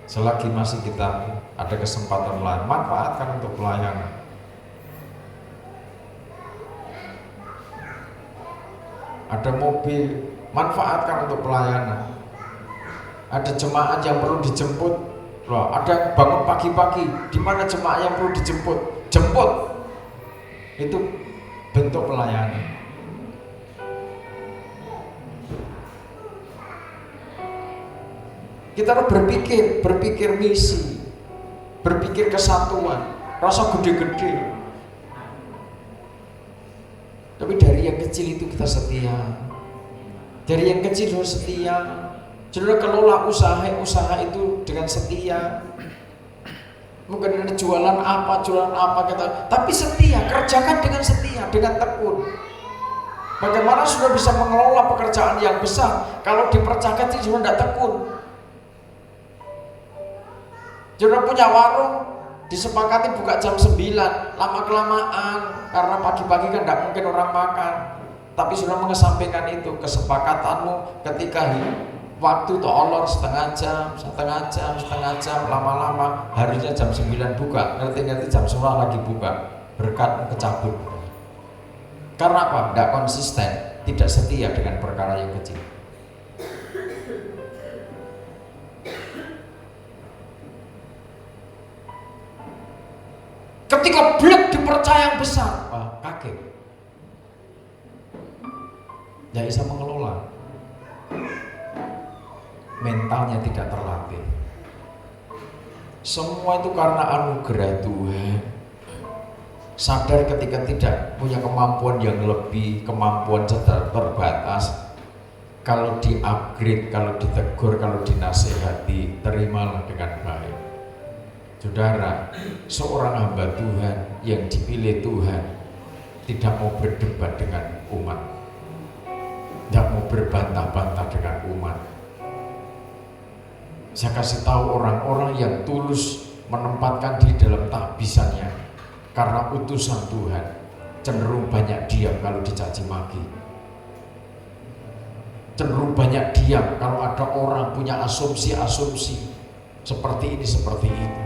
Selagi masih kita ada kesempatan lain, manfaatkan untuk pelayanan. Ada mobil, manfaatkan untuk pelayanan. Ada jemaat yang perlu dijemput, loh, ada bangun pagi-pagi, di mana jemaat yang perlu dijemput, jemput. Itu bentuk pelayanan. Kita harus berpikir misi, berpikir kesatuan, rasa gede-gede. Tapi dari yang kecil itu kita setia. Dari yang kecil harus setia. Saudara kelola usaha itu dengan setia. Mungkin ada jualan apa kita, tapi setia, kerjakan dengan setia, dengan tekun. Bagaimana sudah bisa mengelola pekerjaan yang besar kalau dipercayakan sudah tidak tekun? Saudara punya warung, disepakati buka jam 9, lama-kelamaan karena pagi-pagi kan tidak mungkin orang makan. Tapi sudah mengesampingkan itu, kesepakatanmu ketika waktu olor setengah jam, lama-lama harusnya jam 9 buka, ngerti jam 10 lagi buka, berkat kecabut. Karena apa? Tidak konsisten, tidak setia dengan perkara yang kecil. Ketika blek dipercaya yang besar, kaget. Tidak bisa mengelola. Mentalnya tidak terlatih. Semua itu karena anugerah Tuhan. Sadar ketika tidak punya kemampuan yang lebih, kemampuan terbatas. Kalau di-upgrade, kalau ditegur, kalau dinasehati, terimalah dengan baik. Saudara, seorang hamba Tuhan yang dipilih Tuhan tidak mau berdebat dengan umat, tidak mau berbantah-bantah dengan umat. Saya kasih tahu orang-orang yang tulus menempatkan diri dalam tahbisannya karena utusan Tuhan, cenderung banyak diam kalau dicaci maki, cenderung banyak diam kalau ada orang punya asumsi-asumsi seperti ini, seperti itu.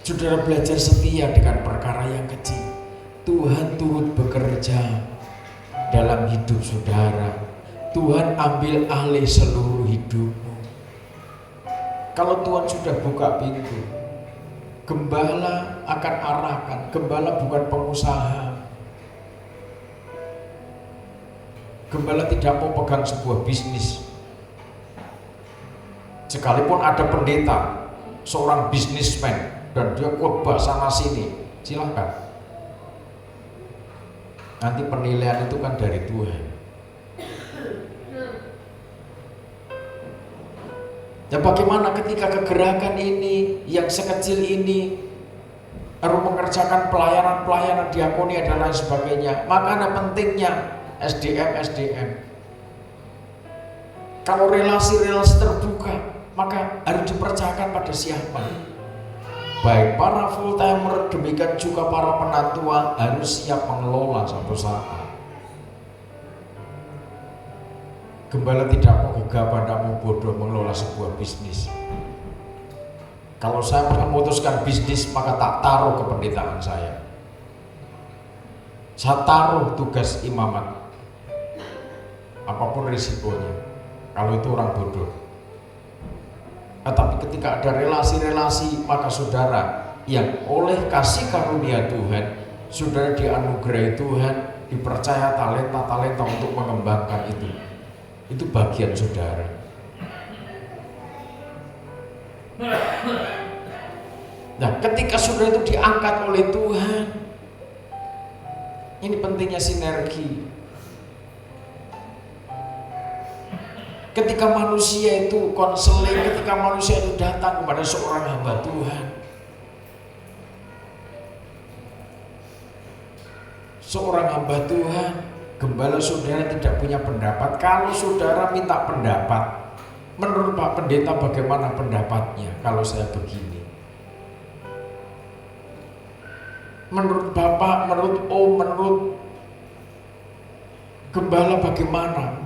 Saudara belajar setia dengan perkara yang kecil. Tuhan turut bekerja dalam hidup saudara. Tuhan ambil alih seluruh hidupmu. Kalau Tuhan sudah buka pintu, gembala akan arahkan. Gembala bukan pengusaha. Gembala tidak mau pegang sebuah bisnis. Sekalipun ada pendeta, seorang bisnismen, dan dia khotbah sana sini, silahkan. Nanti penilaian itu kan dari Tuhan. Dan bagaimana ketika kegerakan ini yang sekecil ini harus mengerjakan pelayanan-pelayanan diakoni dan lain sebagainya, maka ada pentingnya SDM. Kalau relasi-relasi terbuka, maka harus dipercayakan pada siapa? Baik para full timer, demikian juga para penatua harus siap mengelola suatu saat. Gembala tidak mau gegabah, tidak mau bodoh mengelola sebuah bisnis. Kalau saya memutuskan bisnis, maka tak taruh kependetaan saya. Saya taruh tugas imamat, apapun risikonya. Kalau itu orang bodoh. Tetapi ketika ada relasi-relasi, maka saudara yang oleh kasih karunia Tuhan, saudara dianugerahi Tuhan, dipercaya talenta-talenta untuk mengembangkan itu. Itu bagian saudara. Nah, ketika saudara itu diangkat oleh Tuhan, ini pentingnya sinergi. Ketika manusia itu konseling, ketika manusia itu datang kepada seorang hamba Tuhan, seorang hamba Tuhan, gembala saudara tidak punya pendapat. Kalau saudara minta pendapat, menurut Pak Pendeta bagaimana pendapatnya kalau saya begini? Menurut Bapak, menurut Om, menurut gembala bagaimana?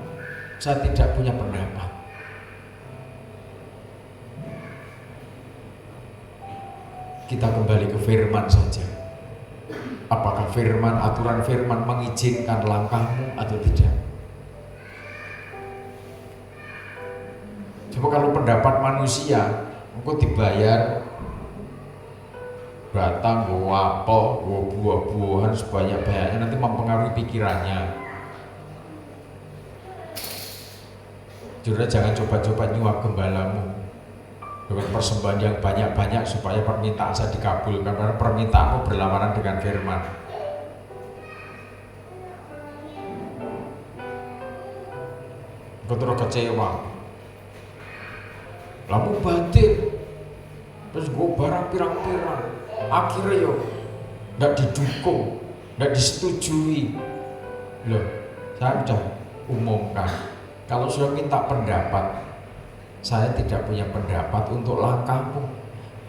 Saya tidak punya pendapat. Kita kembali ke firman saja. Apakah firman, aturan firman mengizinkan langkahmu atau tidak? Coba kalau pendapat manusia, engkau dibayar batang, bawa apel, bawa buah-buahan sebanyak-banyaknya, nanti mempengaruhi pikirannya. Saudara jangan coba-coba nyuap gembalamu dengan persembahan yang banyak-banyak supaya permintaan saya dikabulkan, karena permintaanmu berlawanan dengan firman. Kau terus kecewa, lalu batin, terus gue barang pirang-pirang, akhirnya yo tidak didukung, tidak disetujui. Loh, saya sudah umumkan. Kalau sudah minta pendapat, saya tidak punya pendapat untuk langkahmu.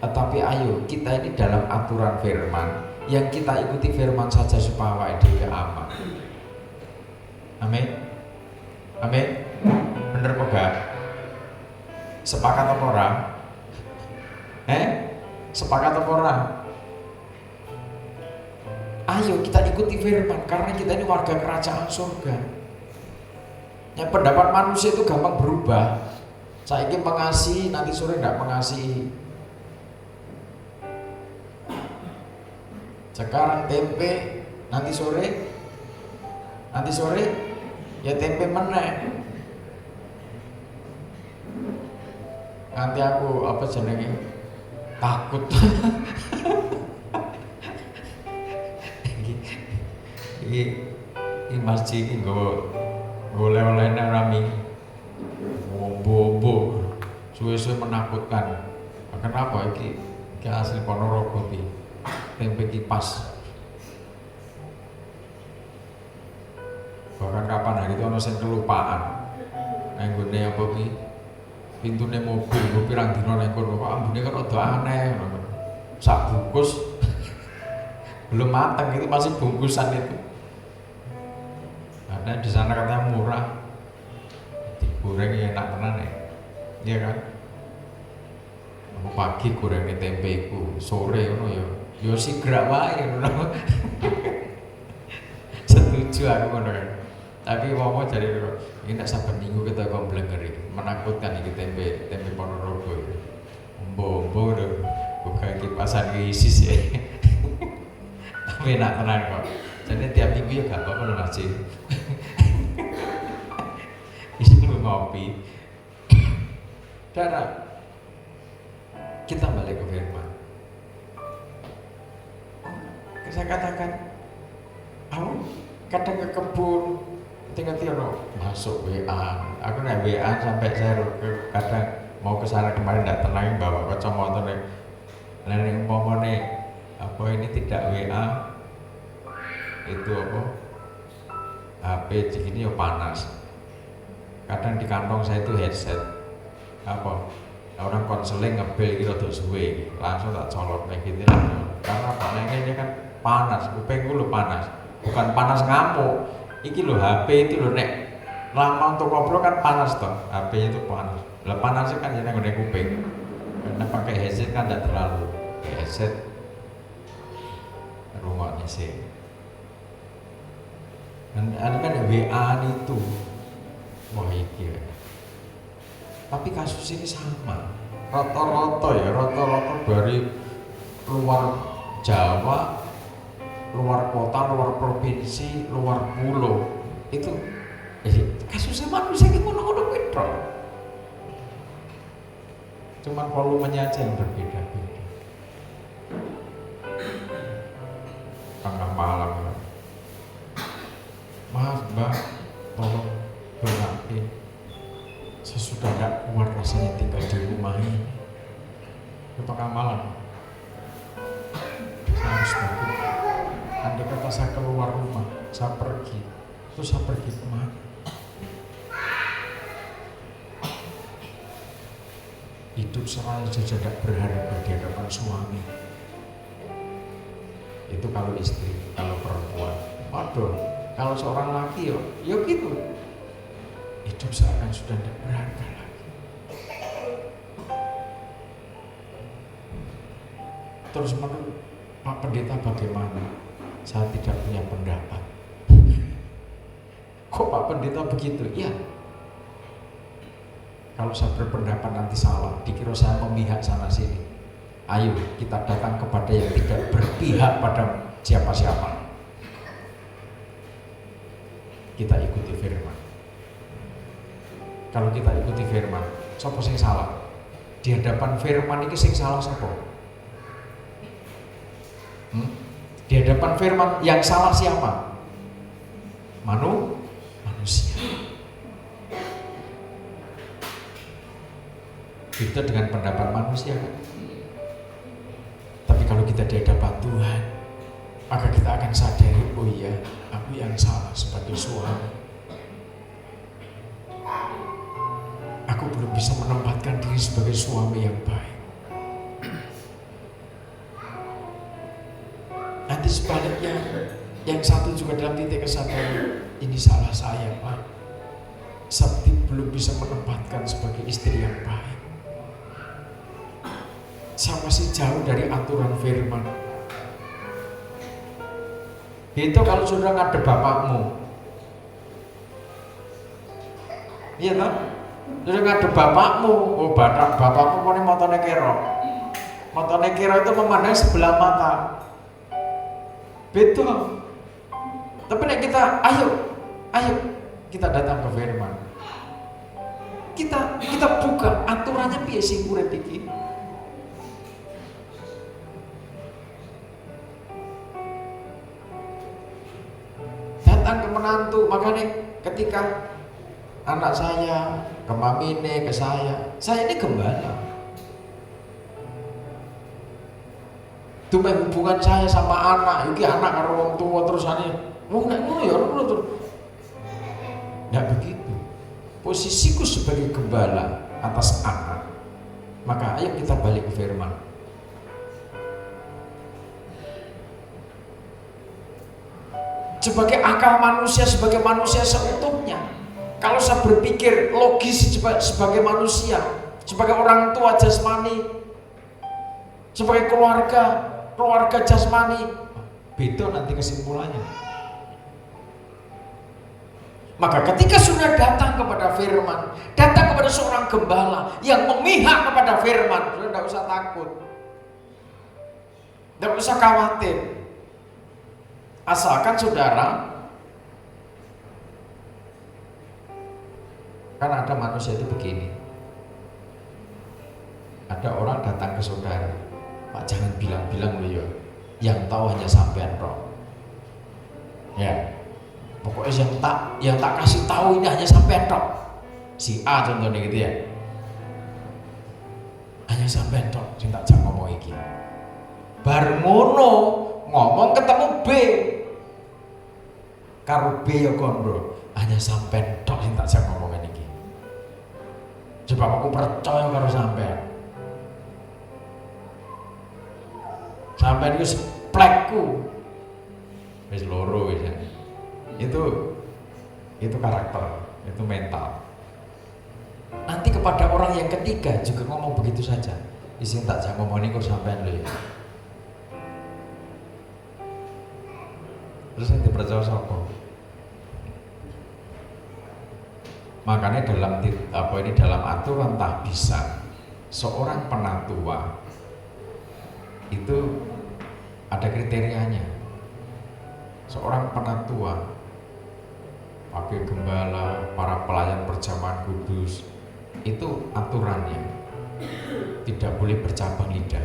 Tetapi ayo kita ini dalam aturan firman, yang kita ikuti firman saja supaya awake dhewe aman. Amin. Amin. Bener kok gak? Sepakat apa ora? Sepakat apa ora? Ayo kita ikuti firman, karena kita ini warga kerajaan surga. Ya, pendapat manusia itu gampang berubah. Saya ingin mengasihi, nanti sore tidak mengasihi. Sekarang tempe, nanti sore ya tempe meneh. Nanti aku apa jenenge takut. Ini masjid ini oleh-olehnya rami bobo suwe-suwe menakutkan. Kenapa ini asli Ponorogo iki tempe kipas. Bahkan kapan hari itu ono sing kelupaan nang gone apa iki pintune mobil gue pirang dino nang kono kok ambune kan rada aneh ngono. Sak bungkus belum matang itu masih bungkusan itu. Nah, di sana katanya murah, digoreng enak tenan ya, iya kan? Aku pagi goreng tempe ku, sore ngono yo sigra wae ngono. Setuju aku ngono kan. Tapi mau jadi ini nak saben minggu kita komplenger iki, menakutkan iki tempe Ponorogo iki. Ombo lho, bukan kipasan ke ISIS ya. Tapi enak tenan kok. Jadi tiap minggu ya gak apa-apa lho nasi. Ini ngopi. Darah. Kita balik ke firman. Saya katakan, aku kadang ke kebun, tinggal masuk WA. Aku naik WA sampai saya kadang mau ke sana kemarin tidak tenang bawa kacamata nih. Lain umpamane apa ini tidak WA itu apa HP segini ya panas. Kadang di kantong saya itu headset apa orang konseling ngebel gitu rada suwe langsung tak colok kayak gitu lah. Karena apa ini kan panas, kupingku lho panas. Bukan panas ngamuk. Iki lho HP itu lho nek lama untuk ngobrol kan panas toh. HP itu panas. Lah panasnya kan jadi ngene kuping. Karena pakai headset kan tidak terlalu. Headset rumahnya sih. Dan ada kan WA itu. Wah iki. Tapi kasus ini sama. Rata-rata dari luar Jawa, luar kota, luar provinsi, luar pulau itu kasusnya manusia ini ngono-ngono gitu. Cuman volumenya aja yang berbeda-beda. Tengah malam, maaf Mbak, tolong doain. Saya sudah tidak kuat rasanya tinggal di rumah ini. Tengah malam, saya harus bantu. Andai kata saya keluar rumah, saya pergi, terus saya pergi kemana? Hidup seraya saja tidak berharga di hadapan suami. Itu kalau istri, kalau perempuan. Waduh, kalau seorang laki ya gitu. Hidup seakan sudah tidak berharga lagi. Terus menurut Pak Pendeta bagaimana? Saya tidak punya pendapat. Kok Pak Pendeta begitu? Ya. Kalau saya berpendapat nanti salah, dikira saya memihak sana sini. Ayo kita datang kepada yang tidak berpihak pada siapa-siapa. Kita ikuti firman. Kalau kita ikuti firman, siapa sing salah? Di hadapan firman ini sing salah siapa? Di hadapan firman yang salah siapa? Manusia. Itu dengan pendapat manusia kan? Tapi kalau kita di hadapan Tuhan, maka kita akan sadari, oh iya, aku yang salah sebagai suami. Aku belum bisa menempatkan diri sebagai suami yang baik. Nanti sebaliknya, yang satu juga dalam titik kesadaran, ini salah saya Pak. Saya belum bisa menempatkan sebagai istri yang baik. Saya masih jauh dari aturan firman. Itu kalau sudah ngadep bapakmu, iya kan? Sudah ngadep bapakmu, oh bapakmu mau motornya kero. Motornya kero itu memandang sebelah mata. Betul. Tapi nek kita, ayo kita datang ke firman. Kita buka aturannya piye sing urip iki. Datang ke menantu, makanya ketika anak saya ke mamine, ke saya ini gembala. Tumen hubungan saya sama anak, iki anak karo wong tua terusane, wong nek ngono ya ngono terus. Enggak begitu. Posisiku sebagai gembala atas anak. Maka ayo kita balik ke firman. Sebagai akal manusia, sebagai manusia seutuhnya. Kalau saya berpikir logis sebagai manusia, sebagai orang tua jasmani, sebagai keluarga jasmani, beda nanti kesimpulannya. Maka ketika sudah datang kepada firman, datang kepada seorang gembala yang memihak kepada firman, sudah tidak usah takut, tidak usah khawatir. Asalkan saudara, kan ada manusia itu begini, ada orang datang ke saudara, Pak jangan bilang-bilang loh ya, yang tahu hanya sampean roh. Ya, pokoknya yang tak kasih tahu ini hanya sampean roh. Si A contohnya gitu ya. hanya sampean tok sing tak jak ngomong iki. Bar ngono ngomong ketemu B. Karo B ya kondo, hanya sampean tok sing tak jak ngomongan iki. Sebab aku percaya karo sampean. Sampean iku plekku. Wis loro wis. Itu karakter, itu mental. Nanti kepada orang yang ketiga juga ngomong begitu saja. Isin tak jak ngomong niku sampean lho ya. Terus yang dipercaya sapa? Makanya dalam aturan tahbisan seorang penatua itu ada kriterianya. Seorang penatua, wakil gembala, para pelayan perjamuan kudus, itu aturannya tidak boleh bercabang lidah.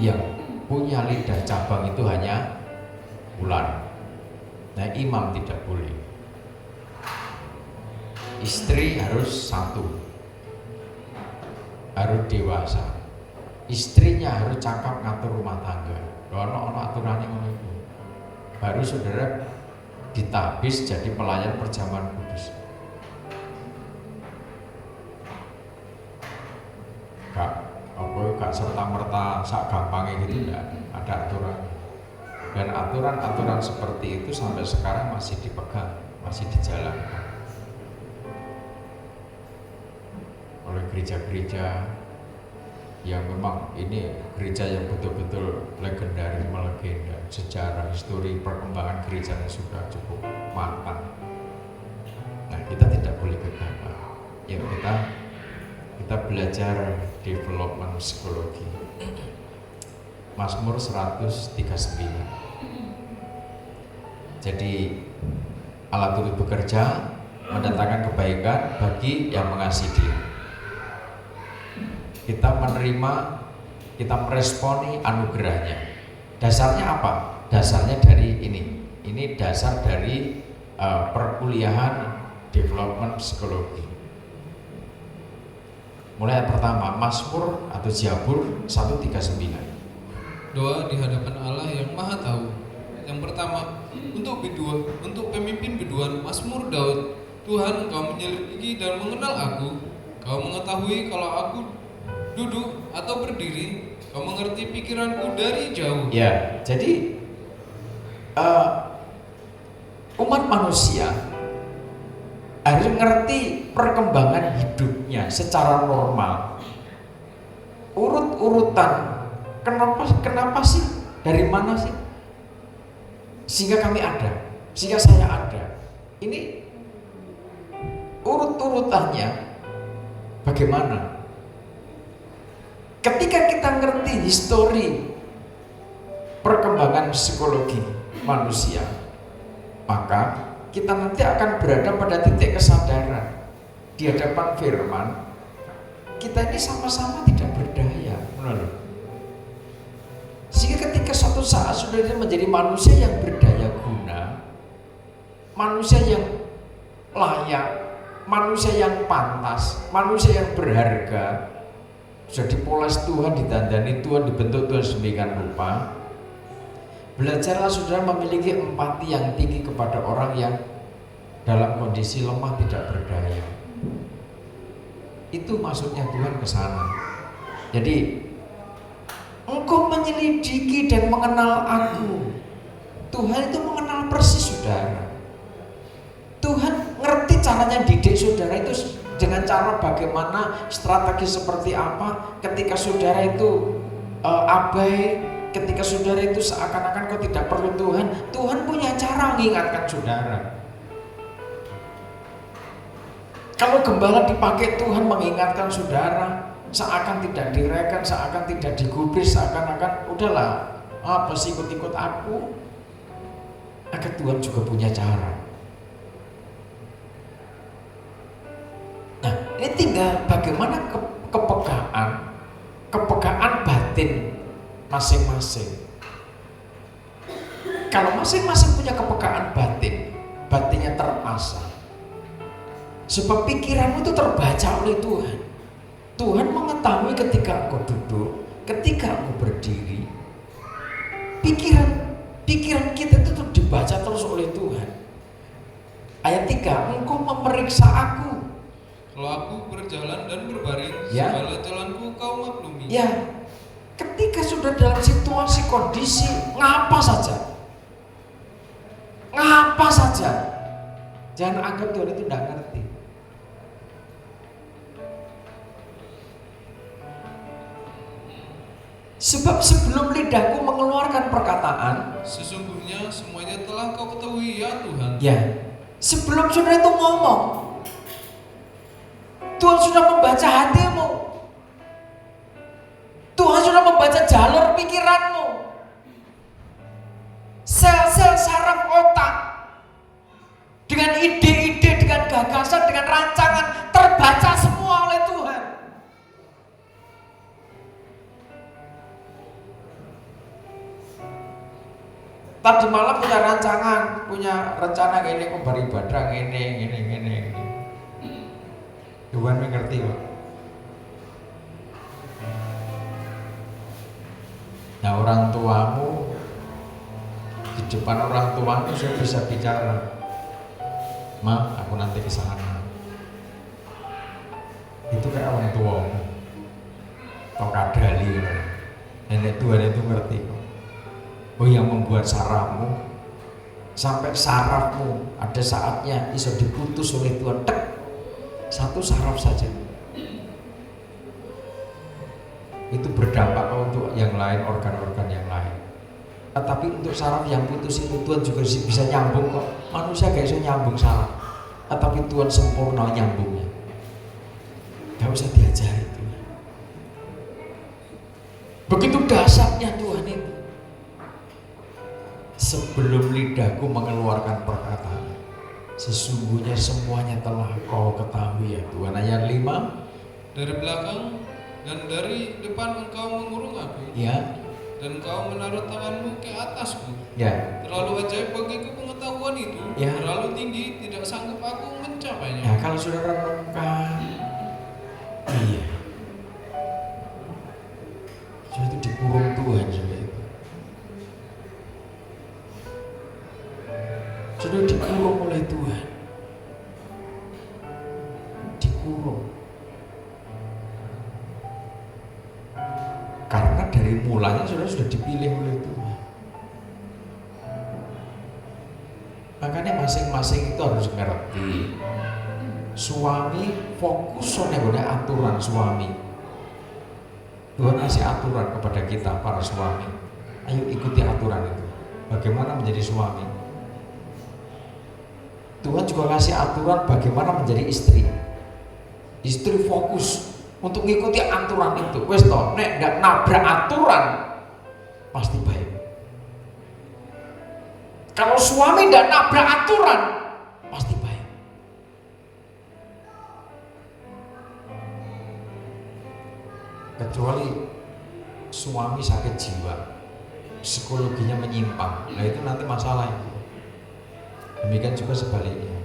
Yang punya lidah cabang itu hanya bulan. Nah, imam tidak boleh. Istri harus satu, harus dewasa. Istrinya harus cakap ngatur rumah tangga. Ono aturannya ngono itu. Baru saudara ditahbis jadi pelayan perjamuan kudus. Gak serta merta sak gampangnya gitu, enggak ada aturan. Dan aturan-aturan seperti itu sampai sekarang masih dipegang, masih dijalankan oleh gereja-gereja yang memang ini gereja yang betul-betul legendaris, melegenda, sejarah, histori, perkembangan gerejanya sudah cukup matang. Nah, kita tidak boleh gegabah. Ya, kita belajar development psikologi. Mazmur 139. Jadi Allah turut bekerja mendatangkan kebaikan bagi yang mengasihi Dia. Kita menerima, kita meresponi anugerahnya. Dasarnya apa? Dasarnya dari ini. Ini dasar dari perkuliahan development psikologi. Mulai yang pertama, Mazmur atau Zabur 139.
Doa di hadapan Allah yang Maha Tahu. Yang pertama, untuk pemimpin biduan Mazmur Daud. Tuhan, Engkau menyelidiki dan mengenal aku. Kau mengetahui kalau aku duduk atau berdiri. Kau mengerti pikiranku dari jauh.
Ya, jadi umat manusia harus mengerti perkembangan hidupnya secara normal. Urut-urutan. Kenapa sih? Dari mana sih? Sehingga kami ada, sehingga saya ada. Ini urut-urutannya bagaimana? Ketika kita ngerti histori perkembangan psikologi manusia, maka kita nanti akan berada pada titik kesadaran di hadapan firman. Kita ini sama-sama tidak berdaya, benar. Sehingga ketika suatu saat saudara menjadi manusia yang berdaya guna, manusia yang layak, manusia yang pantas, manusia yang berharga, sudah dipoles Tuhan, ditandani Tuhan, dibentuk Tuhan sedemikian rupa. Belajarlah saudara memiliki empati yang tinggi kepada orang yang dalam kondisi lemah, tidak berdaya. Itu maksudnya Tuhan ke sana. Jadi engkau menyelidiki dan mengenal aku. Tuhan itu mengenal persis saudara. Tuhan ngerti caranya didik saudara itu dengan cara bagaimana, strategi seperti apa. Ketika saudara itu abai, ketika saudara itu seakan-akan kau tidak perlu Tuhan, Tuhan punya cara mengingatkan saudara. Kalau gembala dipakai Tuhan mengingatkan saudara, seakan tidak direken, seakan tidak digubris, seakan-akan udahlah, apa sih ikut-ikut aku. Agar Tuhan juga punya cara. Nah, ini tinggal bagaimana kepekaan batin masing-masing. Kalau masing-masing punya kepekaan batin, batinnya terasah. Sebab pikiranmu itu terbaca oleh Tuhan. Tuhan mengetahui ketika engkau duduk, ketika engkau berdiri. Pikiran kita itu dibaca terus oleh Tuhan. Ayat 3, engkau memeriksa aku.
Kalau aku berjalan dan berbaring,
Ya.
segala jalanku kau maklumi.
Ya, ketika sudah dalam situasi kondisi ngapa saja, jangan anggap Tuhan itu tidak ngerti. Sebab sebelum lidahku mengeluarkan perkataan,
Sesungguhnya semuanya telah kau ketahui ya Tuhan.
ya, sebelum saudara itu ngomong, Tuhan sudah membaca hatimu. Tuhan sudah membaca jalur pikiranmu. Sel-sel saraf otak dengan ide-ide, dengan gagasan, dengan rancangan terbaca semua oleh Tuhan. Tadi malam punya rencana ini kok beribadah ini. Tuhan mengerti kok. Nah, orang tuamu, di depan orang tuamu sudah bisa bicara, Ma, aku nanti ke sana. Itu kayak orang tuamu, atau kadali. Nenek Tuhan itu ngerti kok. Oh, yang membuat sarafmu sampai sarafmu ada saatnya bisa diputus oleh Tuhan, tek, satu saraf saja. Itu berdampak untuk yang lain, organ-organ yang lain. Tetapi untuk saraf yang putus itu Tuhan juga bisa nyambung kok. Manusia gak bisa nyambung saraf, tetapi Tuhan sempurna nyambungnya. Gak usah diajari Tuhan. Begitu dasarnya Tuhan itu. Sebelum lidahku mengeluarkan perkataan, sesungguhnya semuanya telah kau ketahui ya Tuhan. Ayat 5,
Dari belakang dan dari depan engkau mengurung aku,
ya,
dan engkau menaruh tanganmu ke atasku.
ya.
Terlalu ajaib bagiku pengetahuan itu,
Ya.
terlalu tinggi, tidak sanggup aku mencapainya.
Nah, kalau saudara renungkan, iya, sudah itu dikurung Tuhan sudah itu. Sudah dikurung oleh Tuhan. Dikurung. Karena dari mulanya sudah dipilih oleh Tuhan. Makanya masing-masing itu harus ngerti. Suami fokus pada aturan suami. Tuhan kasih aturan kepada kita para suami. Ayo ikuti aturan itu. Bagaimana menjadi suami? Tuhan juga kasih aturan bagaimana menjadi istri. Istri fokus untuk mengikuti aturan itu. Wes toh, nek ndak nabrak aturan pasti baik. Kalau suami ndak nabrak aturan pasti baik. Kecuali suami sakit jiwa, psikologinya menyimpang, nah itu nanti masalah itu. Demikian juga sebaliknya.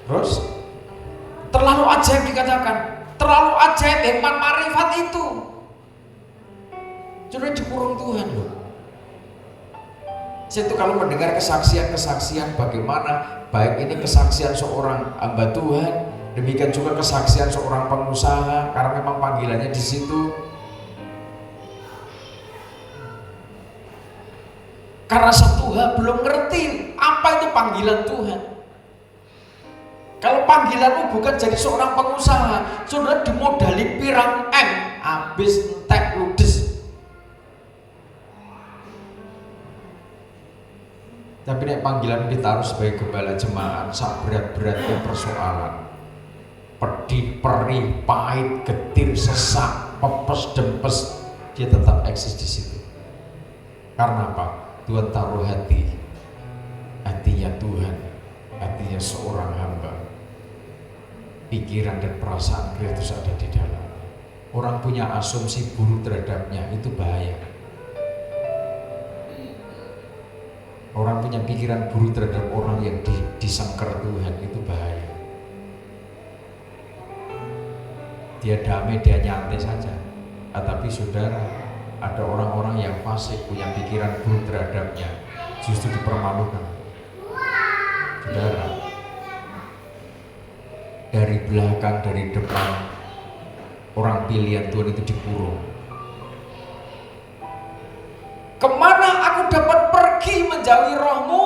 Terus terlalu ajaib dikatakan, terlalu ajaib hikmat marifat itu. Sudah dikurung Tuhan loh. Saya itu kalau mendengar kesaksian-kesaksian bagaimana baik ini kesaksian seorang hamba Tuhan, demikian juga kesaksian seorang pengusaha karena memang panggilannya di situ. Karena satu hal belum ngerti apa itu panggilan Tuhan. Kalau panggilanmu bukan jadi seorang pengusaha, saudara dimodali pirang M, habis entek ludes. Tapi nek panggilan kita harus sebagai gembala jemaat, sak berat-beratnya persoalan. Pedih, perih, pahit, getir, sesak, pepes, dempes, dia tetap eksis di situ. Karena apa? Tuhan taruh hatinya Tuhan, hatinya seorang hamba. Pikiran dan perasaan Kristus ada di dalam. Orang punya asumsi buruk terhadapnya, itu bahaya. Orang punya pikiran buruk terhadap orang yang disangkar Tuhan, itu bahaya. dia damai, dia nyantai saja. Tetapi saudara, ada orang-orang yang fasik, punya pikiran buruk terhadapnya, justru dipermalukan. Saudara, dari belakang, dari depan, orang pilihan Tuhan itu dikurung. Kemana aku dapat pergi menjauhi rohmu?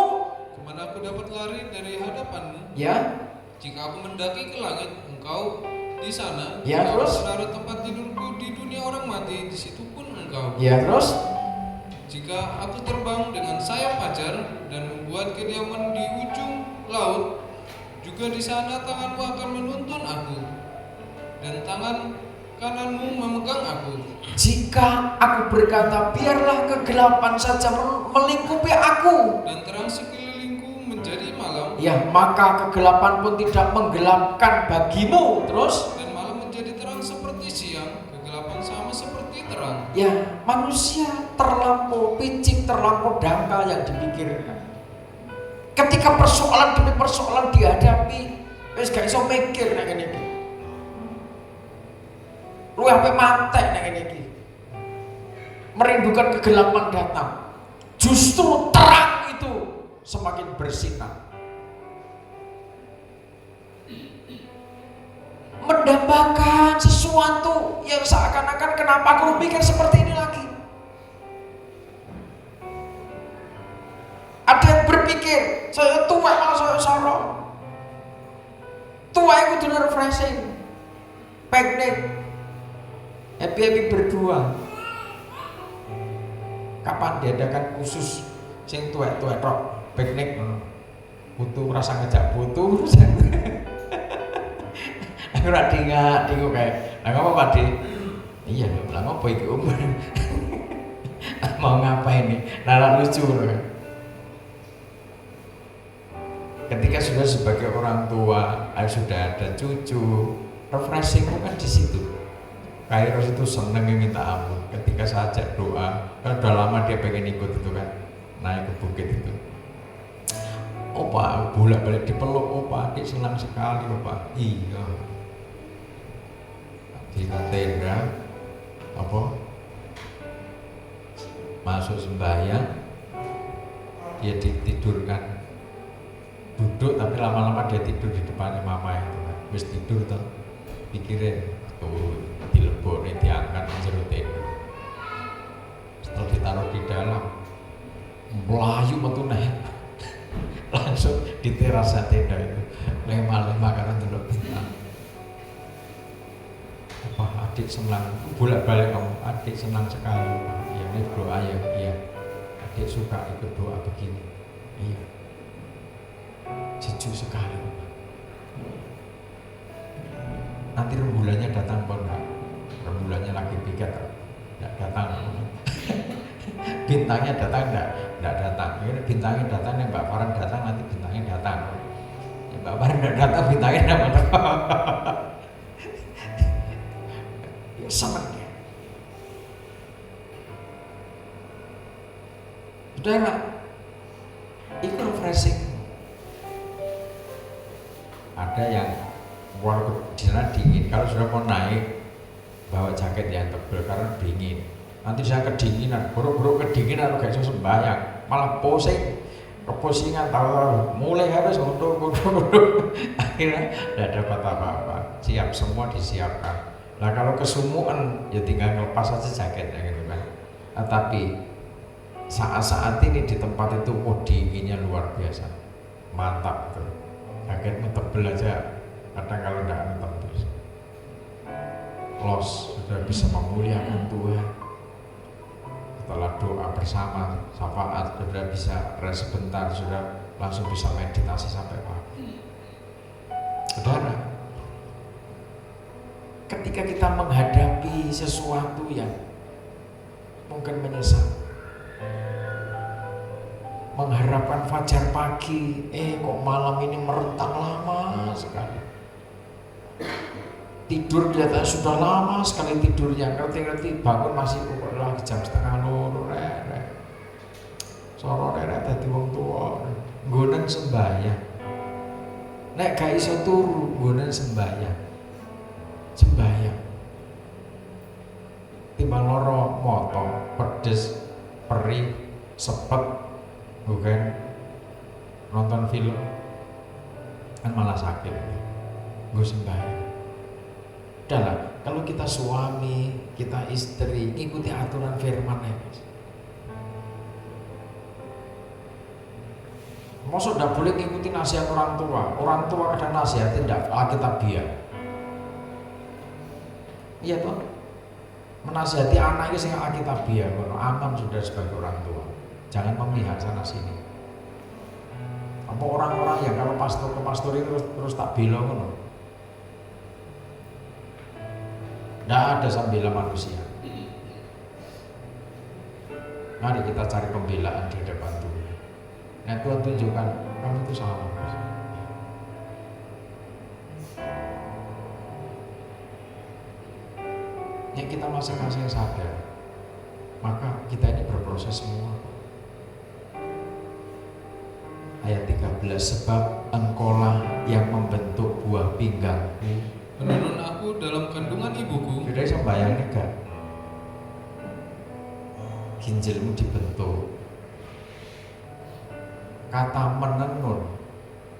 Kemana aku dapat lari dari hadapanmu?
Ya,
Jika aku mendaki ke langit, engkau di sana.
Ya,
Jika
terus?
aku menaruh tempat tidurku di dunia orang mati, di situ pun engkau.
ya terus.
Jika aku terbang dengan sayap fajar dan membuat kediaman di ujung laut, juga di sana tanganmu akan menuntun aku, dan tangan kananmu memegang aku.
Jika aku berkata, biarlah kegelapan saja melingkupi aku,
Dan terang sekelilingku menjadi malam,
ya maka kegelapan pun tidak menggelapkan bagimu. Terus,
dan malam menjadi terang seperti siang, kegelapan sama seperti terang.
ya manusia terlampau picik, terlampau dangkal yang dipikirkan. Ketika persoalan demi persoalan dihadapi, wis gak iso mikir nek ngene iki. Lu sampe mate nek ngene iki. Merindukan kegelapan datang. Justru terang itu semakin bersinar. Mendambakan sesuatu yang seakan-akan kenapa aku mikir seperti ini lagi. Ada yang berpikir, saya tua malah saya sorong. Tua itu dulu refreshing, piknik, happy berdua. Kapan diadakan khusus sing tua-tua tok piknik, butuh rasa ngejak butuh. Aku ora dingu kayak, lah ngapa Pak De? Iya, lah ngapa iki Om? Mau ngapain nih? Nara lucu kan? Ketika sudah sebagai orang tua, sudah ada cucu, refreshing kan di situ. Kairos itu seneng minta ampun. Ketika saya ajak doa, kan udah lama dia pengen ikut itu kan, naik ke bukit itu. Opa, bolak-balik dipeluk Opa, adik senang sekali Opa. Iya. Di tenda, apa? Masuk sembahyang, dia ditidurkan. Duduk tapi lama-lama dia tidur di depannya mama itu kan. Wis tidur tuh, pikirin tuh dilebok nih diangkat jeruk tenda. Setelah ditaruh di dalam, melayu metu naik, langsung di terasa tenda itu lema-lema karena delok bintang. Apa adik senang, bolak-balik kamu, adik senang sekali. Iya, ini doa ya, iya. Adik suka ikut doa begini, iya. Jujur sekali. Nanti rembulannya datang pun enggak? Rembulannya lagi piket enggak datang. Bintangnya datang enggak datang. Ini bintangnya datang, yang Mbak Farhan datang, nanti bintangnya datang. Ya, Mbak Farhan enggak datang, bintangnya enggak datang. Ya senang ya. Saudara, itu refreshing. Ada yang walaupun di sana dingin, kalau sudah mau naik bawa jaket yang tebal karena dingin. Nanti saya kedinginan, buruk-buruk kedinginan gak bisa sembahyang, malah pusing, kepusingan tahu mulai harus untuk akhirnya tidak dapat apa-apa. Siap semua disiapkan. Nah kalau kesumuan ya tinggal ngelepas saja jaketnya gitu kan. Nah, tapi saat-saat ini di tempat itu dinginnya luar biasa, mantap tuh. Jaketmu tebel aja, kadang kalau tidak tebel los, sudah bisa memuliakan Tuhan. Setelah doa bersama, syafaat, sudah bisa rest sebentar, sudah langsung bisa meditasi sampai pagi. Saudara, ketika kita menghadapi sesuatu yang mungkin menyesal, mengharapkan fajar pagi, kok malam ini merentang lama sekali. Tidur kelihatannya sudah lama sekali tidurnya, ngerti-ngerti bangun masih lagi jam 1:30 rek. Soro rek dadi wong tuwa, nggonen sembahyang. Nek gak iso turu, nggonen sembahyang. Sembahyang. timbang loro moto, pedes, perih, sepet, bukan nonton film kan malah sakit. Gue sembahyang. Udah lah, kalau kita suami, kita istri, ikuti aturan firman ya guys. Maksud tidak boleh ngikuti nasihat orang tua. Orang tua kadang nasihatin tidak alkitabiah. Iya toh, menasihati anaknya sing alkitabiah, aman sudah sebagai orang tua. Jangan memihak sana sini. Apa orang-orang yang kalau pastor ke pastor itu terus tak bilang ngono. Tidak ada pembela manusia. Mari kita cari pembelaan di depan Tuhan. Nah Tuhan tunjukkan kamu itu salah. Yang kita masing-masing sadar, maka kita ini berproses semua. Ayat 13, sebab engkaulah yang membentuk buah pinggangku,
menenun aku dalam kandungan ibuku.
Sudah bisa bayangin gak? Ginjalmu dibentuk. Kata menenun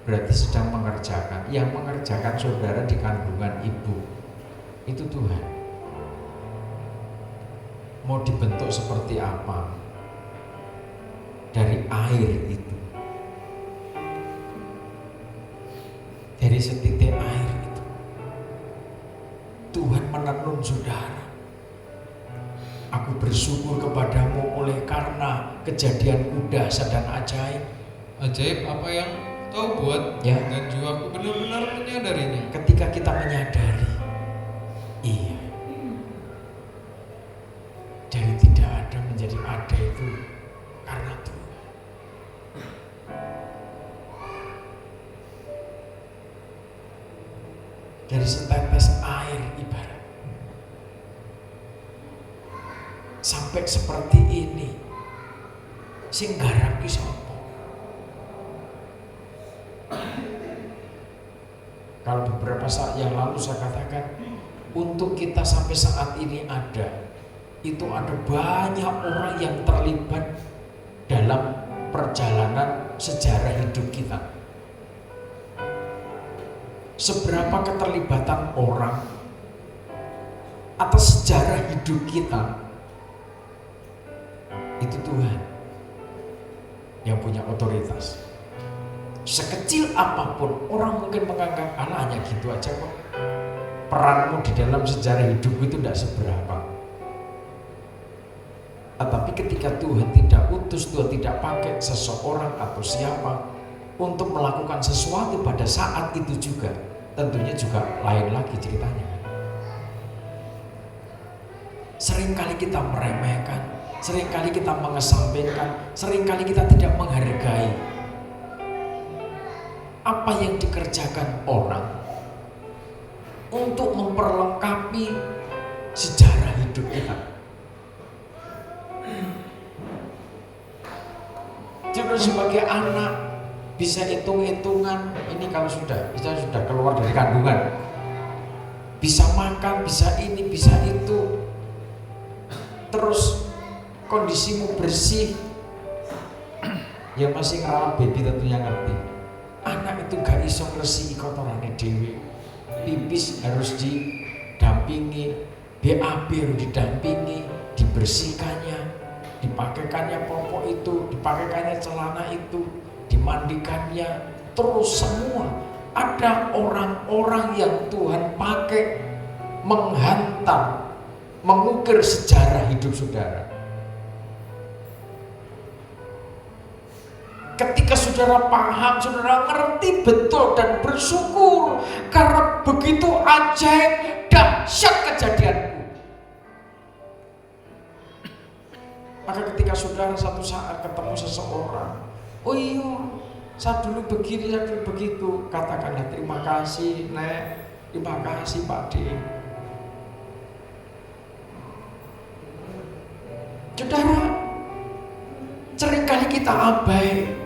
berarti sedang mengerjakan. Yang mengerjakan saudara di kandungan ibu itu Tuhan. Mau dibentuk seperti apa? Dari air itu, dari setitik air itu Tuhan menenun saudara. Aku bersyukur kepadamu oleh karena kejadianku dahsyat dan ajaib.
Ajaib apa yang kau buat
Ya.
dan jiwaku benar-benar menyadarinya.
Ketika kita menyadari, iya, dari tidak ada menjadi ada itu karena Tuhan. Dari setetes air ibarat sampai seperti ini, sing garap ki sapa? Kalau beberapa saat yang lalu saya katakan, untuk kita sampai saat ini ada, itu ada banyak orang yang terlibat dalam perjalanan sejarah hidup kita. Seberapa keterlibatan orang atas sejarah hidup kita, itu Tuhan yang punya otoritas. Sekecil apapun, orang mungkin menganggap Allah hanya gitu aja kok. Peranmu di dalam sejarah hidupku itu tidak seberapa. Tetapi ketika Tuhan tidak utus, Tuhan tidak pakai seseorang atau siapa untuk melakukan sesuatu pada saat itu juga, tentunya juga lain lagi ceritanya. Seringkali kita meremehkan, seringkali kita mengesampingkan, seringkali kita tidak menghargai apa yang dikerjakan orang untuk memperlengkapi sejarah hidup kita. Jadi sebagai anak bisa hitung-hitungan, ini kalau sudah keluar dari kandungan, bisa makan, bisa ini, bisa itu, terus kondisimu bersih, ya masih ngerawat baby tentunya ngerti. Anak itu gak iso ngresihi kotorane dhewe. Pipis harus didampingi, BAB harus didampingi, dibersihkannya, dipakaikannya popok itu, dipakaikannya celana itu, dimandikannya, terus semua. Ada orang-orang yang Tuhan pakai menghantam, mengukir sejarah hidup saudara. Ketika saudara paham, saudara ngerti betul dan bersyukur karena begitu ajaib dahsyat kejadianku. Maka ketika saudara satu saat ketemu seseorang, oh iya, saya dulu begini, saya dulu begitu, katakanlah terima kasih Nek, terima kasih Pak D. Saudara, seringkali kita abai.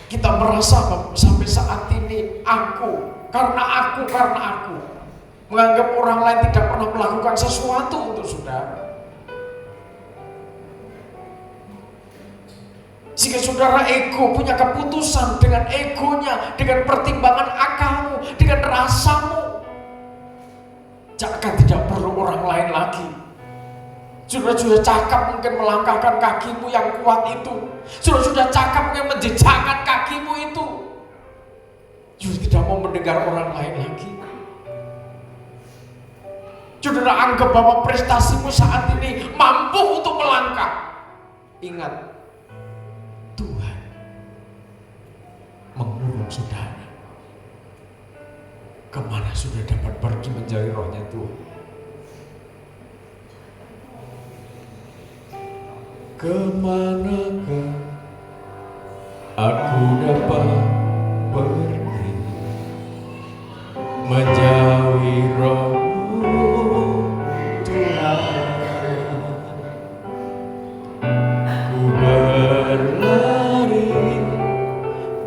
Kita merasa sampai saat ini karena aku. menganggap orang lain tidak pernah melakukan sesuatu untuk saudara. Jika saudara ego punya keputusan dengan egonya, dengan pertimbangan akalmu, dengan rasamu, jangan tidak perlu orang lain lagi. Saudara sudah cakap mungkin melangkahkan kakimu yang kuat itu. Saudara sudah cakap mungkin menjejakkan kakimu itu. Saudara tidak mau mendengar orang lain lagi. Saudara anggap bahwa prestasimu saat ini mampu untuk melangkah. Ingat, Tuhan mengurung saudara. Kemana sudah dapat pergi menjauhi rohnya Tuhan? Kemanakah aku dapat pergi menjauhi rohmu Tuhan? Ku berlari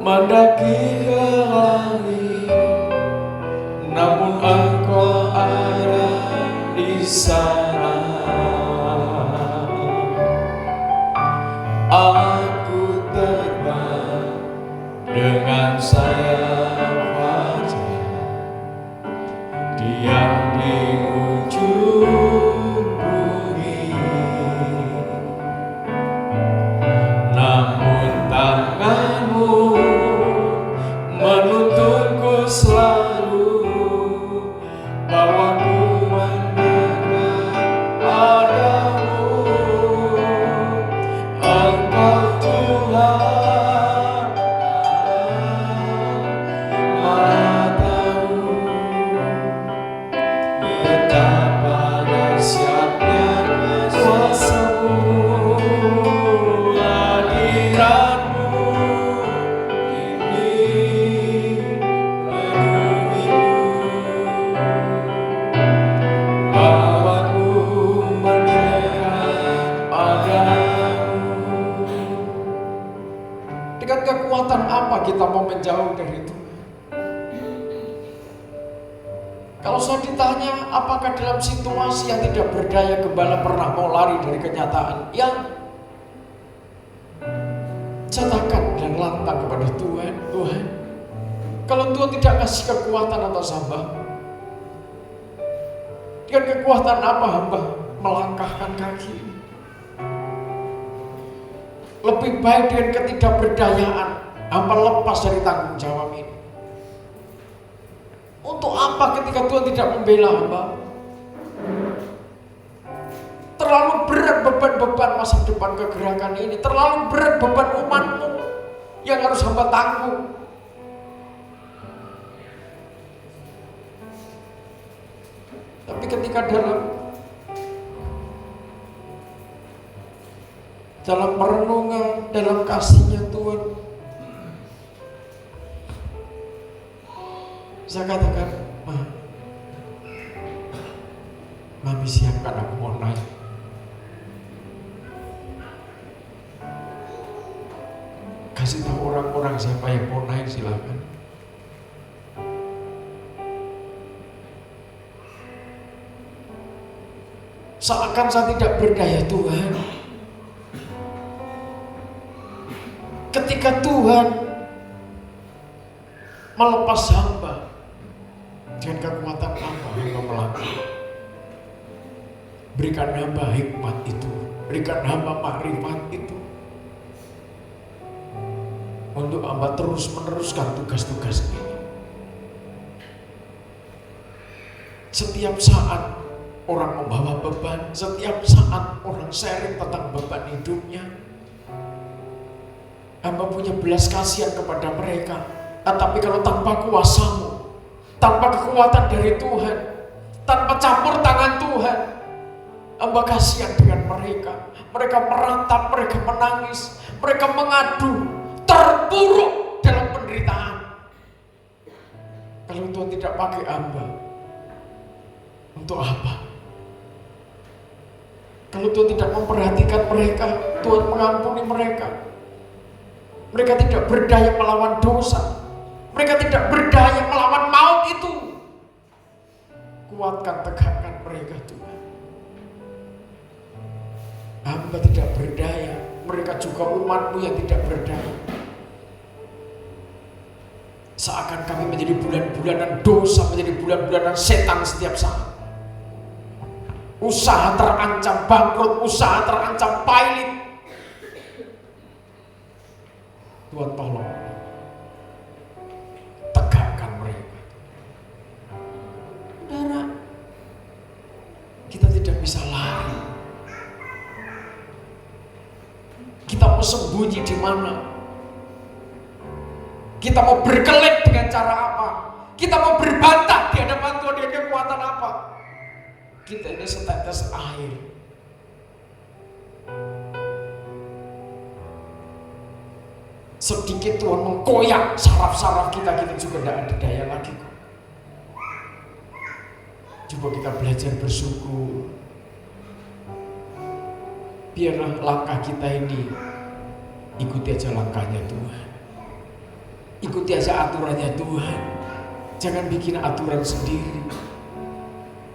mendaki ke langit, namun Engkau ada di sana. Aku terbang dengan sayap wajah, diam di ujung bumi, namun tanganmu menuntunku selalu, bawaku mendekat padamu. Engkau Tuhan, Maha Tahu betapa dahsyatnya kuasa-Mu, hadirat-Mu ini menuhiku, bawaku mendekat padamu. Dengan kekuatan apa kita mau menjauh dari Tuhan? Kalau saya ditanya apakah dalam situasi yang tidak berdaya gembala pernah mau lari dari kenyataan? Ya, katakan dan lantang kepada Tuhan, Tuhan, kalau Tuhan tidak kasih kekuatan atas hamba, dengan kekuatan apa hamba melangkahkan kaki? Lebih baik dengan ketidakberdayaan hamba lepas dari tanggung jawab ini. Untuk apa ketika Tuhan tidak membela hamba? Terlalu berat beban-beban masa depan kegerakan ini, terlalu berat beban umatmu yang harus hamba tanggung. Tapi ketika dalam perenungan, dalam kasih-Nya Tuhan, saya katakan, Mami siapkan aku mau naik. Kasih tahu orang-orang siapa yang mau naik, silakan. Seakan saya tidak berdaya Tuhan. Ketika Tuhan melepas hamba, dengan kekuatan apa hamba melangkah? Berikan hamba hikmat itu, berikan hamba makrifat itu, untuk hamba terus meneruskan tugas-tugas ini. Setiap saat orang membawa beban, setiap saat orang sharing tentang beban hidupnya, hamba punya belas kasihan kepada mereka. Tetapi kalau tanpa kuasa-Mu, tanpa kekuatan dari Tuhan, tanpa campur tangan Tuhan, hamba kasihan dengan mereka. Mereka meratap, mereka menangis, mereka mengadu, terpuruk dalam penderitaan. Kalau Tuhan tidak pakai hamba, untuk apa? Kalau Tuhan tidak memperhatikan mereka, Tuhan mengampuni mereka. Mereka tidak berdaya melawan dosa. Mereka tidak berdaya melawan maut itu. Kuatkan, tegakkan mereka Tuhan. Hamba tidak berdaya, mereka juga umat-Mu yang tidak berdaya. Seakan kami menjadi bulan-bulanan dosa, menjadi bulan-bulanan setan setiap saat. Usaha terancam bangkrut, usaha terancam pailit. Tuhan tolong, tegakkan mereka. Saudara, kita tidak bisa lari. Kita mau sembunyi di mana? Kita mau berkelit dengan cara apa? Kita mau berbantah di hadapan Tuhan dengan kekuatan apa? Kita ini setetes air. Sedikit Tuhan mengkoyak saraf-saraf kita juga tidak ada daya lagi kok. Coba kita belajar bersyukur. Biarlah langkah kita ini ikuti aja langkahnya Tuhan. Ikuti aja aturannya Tuhan. Jangan bikin aturan sendiri.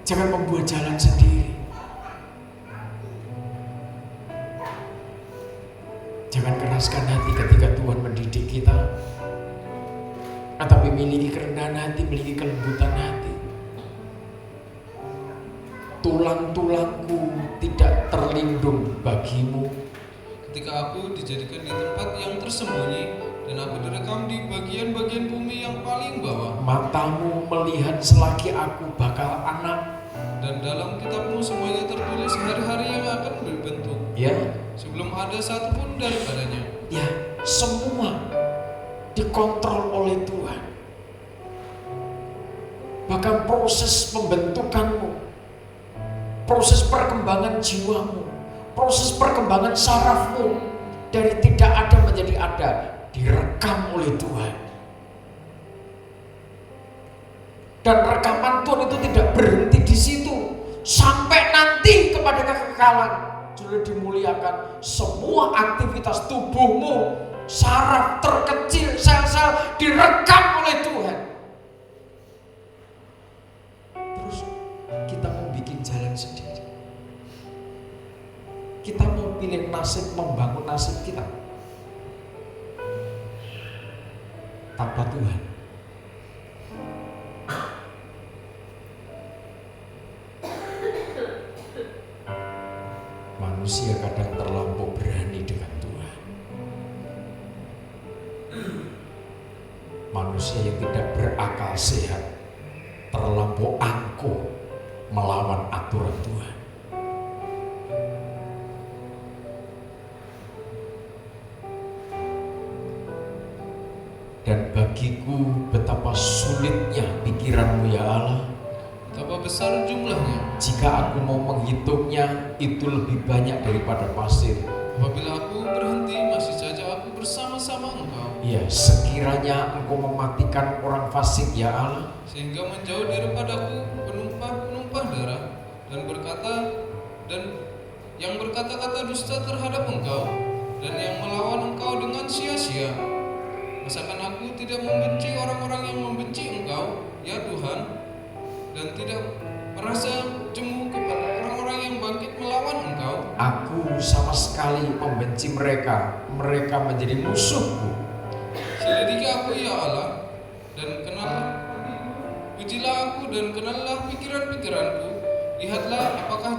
Jangan membuat jalan sendiri. Jangan keraskan hati ketika Tuhan mendidik kita. Tetapi miliki kerendahan hati, miliki kelembutan hati. Tulang-tulangku tidak terlindung bagimu.
Ketika aku dijadikan di tempat yang tersembunyi dan aku direkam di bagian-bagian bumi yang paling bawah.
Matamu melihat selagi aku bakal anak.
Dan dalam kitabmu semuanya tertulis hari-hari yang akan berbentuk.
Ya,
Sebelum ada satupun daripadanya.
ya, semua dikontrol oleh Tuhan. Bahkan proses pembentukanmu, proses perkembangan jiwamu, proses perkembangan sarafmu dari tidak ada menjadi ada direkam oleh Tuhan. Dan rekaman Tuhan itu tidak berhenti di situ sampai nanti kepada kekekalan. Sudah dimuliakan semua aktivitas tubuhmu, saraf terkecil, sel-sel direkam oleh Tuhan. Terus kita mau bikin jalan sendiri. Kita mau pilih nasib, membangun nasib kita tanpa Tuhan. Manusia kadang terlampau berani dengan Tuhan. Manusia yang tidak berakal sehat terlampau angkuh melawan aturan Tuhan. Dan bagiku betapa sulitnya pikiranmu ya Allah.
Betapa besar jumlahnya.
Jika aku mau menghitungnya, itu lebih banyak daripada pasir.
Apabila aku berhenti, masih saja aku bersama-sama Engkau.
Ya, sekiranya Engkau mematikan orang fasik ya Allah,
Sehingga menjauh daripadaku penumpah-penumpah darah dan yang berkata-kata dusta terhadap Engkau dan yang melawan Engkau dengan sia-sia. Masakan aku tidak membenci orang-orang yang membenci Engkau, ya Tuhan, dan tidak merasa jemu kepada orang-orang yang bangkit melawan Engkau.
aku sama sekali membenci mereka. Mereka menjadi musuhku.
Selidiki aku ya Allah, dan kenallah. Pujilah aku dan kenallah pikiran-pikiranku. Lihatlah apakah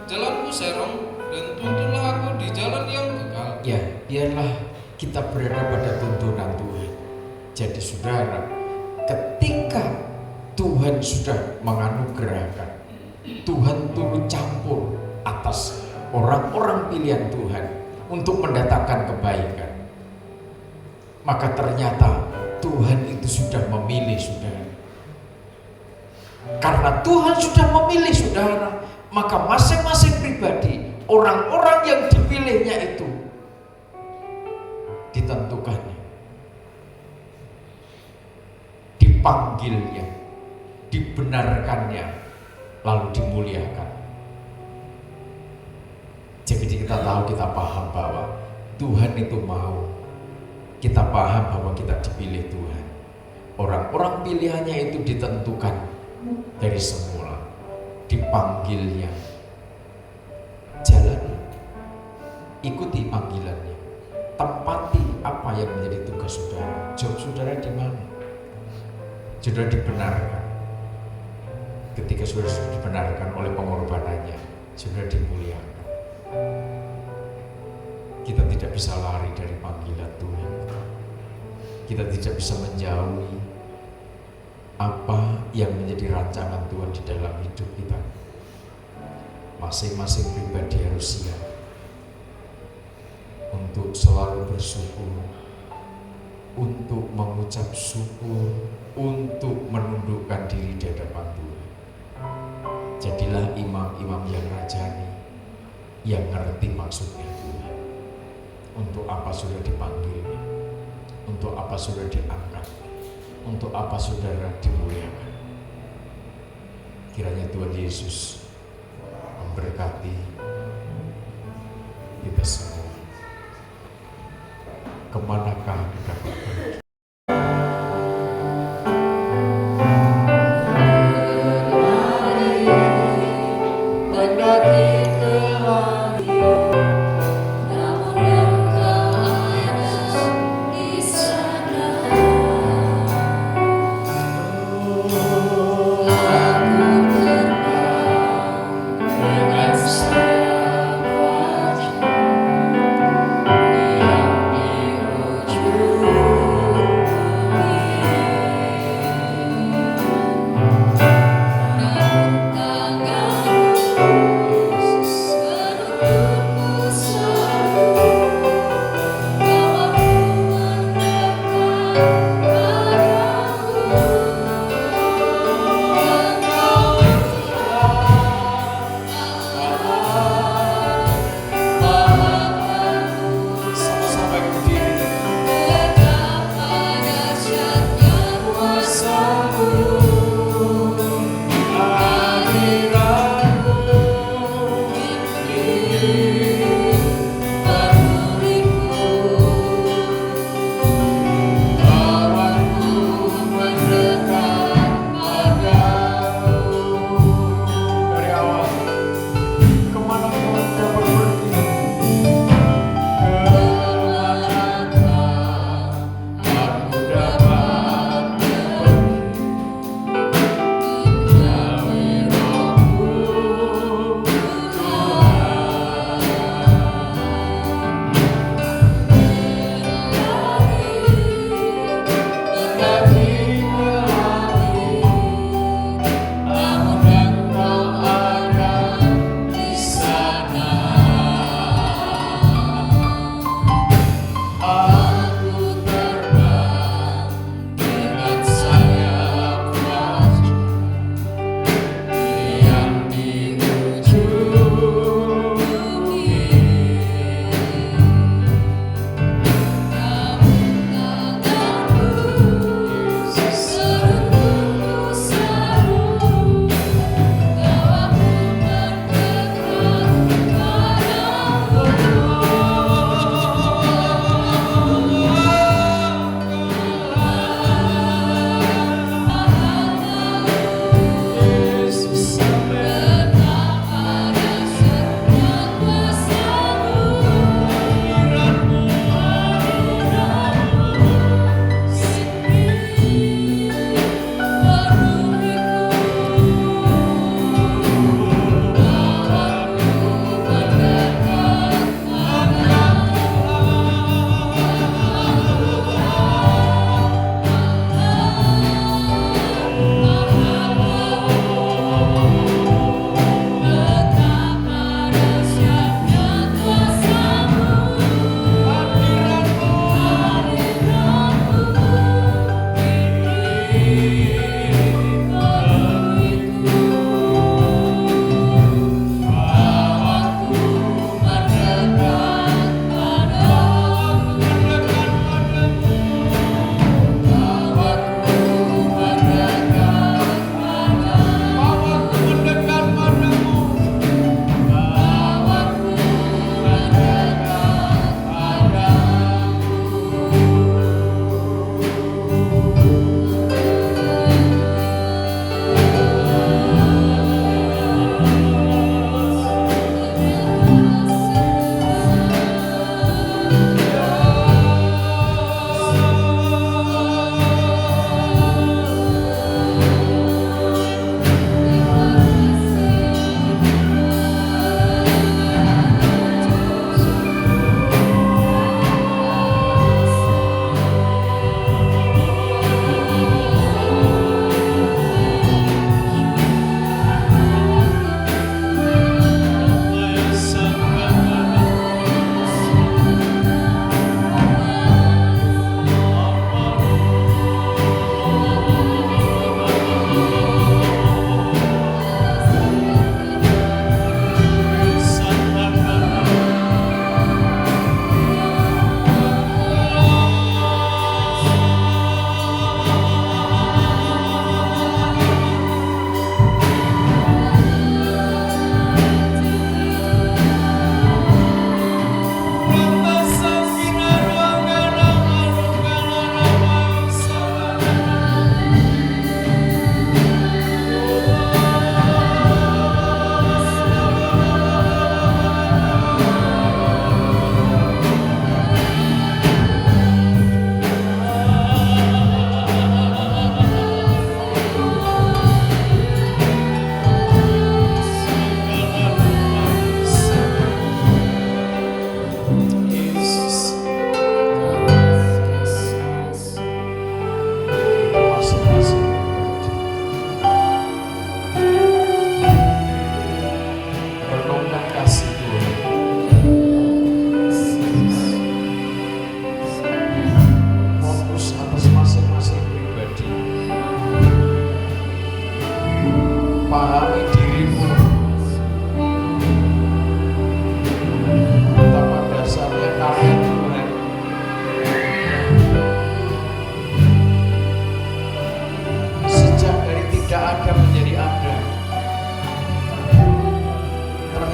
jalanku serong, dan tuntunlah aku di jalan yang kekal.
Ya, biarlah kita berada pada tuntunan Tuhan. Jadi saudara, ketika Tuhan sudah menganugerahkan, Tuhan turut campur atas orang-orang pilihan Tuhan untuk mendatangkan kebaikan, maka ternyata Tuhan itu sudah memilih saudara. Karena Tuhan sudah memilih saudara, maka masing-masing pribadi, orang-orang yang dipilihnya itu ditentukannya, dipanggilnya, dibenarkannya, lalu dimuliakan. Jadi kita tahu, kita paham bahwa Tuhan itu mau. Kita paham bahwa kita dipilih Tuhan. Orang-orang pilihannya itu ditentukan dari semula, dipanggilnya. Jalani, ikuti panggilannya, tempati apa yang menjadi tugas saudara. Job saudara di mana? Saudara dibenarkan. Ketika saudara dibenarkan oleh pengorbanannya, saudara dimuliakan. Kita tidak bisa lari dari panggilan Tuhan. Kita tidak bisa menjauhi apa yang menjadi rancangan Tuhan di dalam hidup kita. Masing-masing pribadi harus siap untuk selalu bersyukur, untuk mengucap syukur, untuk menundukkan diri di hadapan Tuhan. Jadilah imam-imam yang rajani, yang ngerti maksudnya Tuhan. Untuk apa sudah dipanggilnya, untuk apa sudah diangkat, untuk apa saudara dimuliakan. Kiranya Tuhan Yesus memberkati kita semua. Kemanakah kita pergi?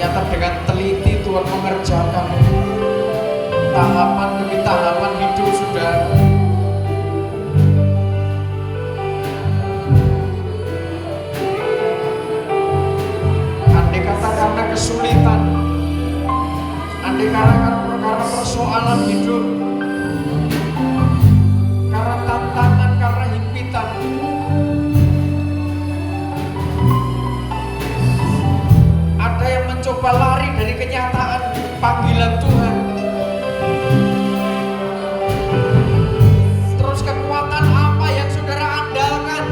ternyata dengan teliti Tuhan mengerjakan tahapan demi tahapan hidup saudara. Andai kata karena kesulitan, andai karena persoalan hidup, karena tantangan, karena himpitan, ada yang mencoba lari dari kenyataan panggilan Tuhan. Terus kekuatan apa yang saudara andalkan?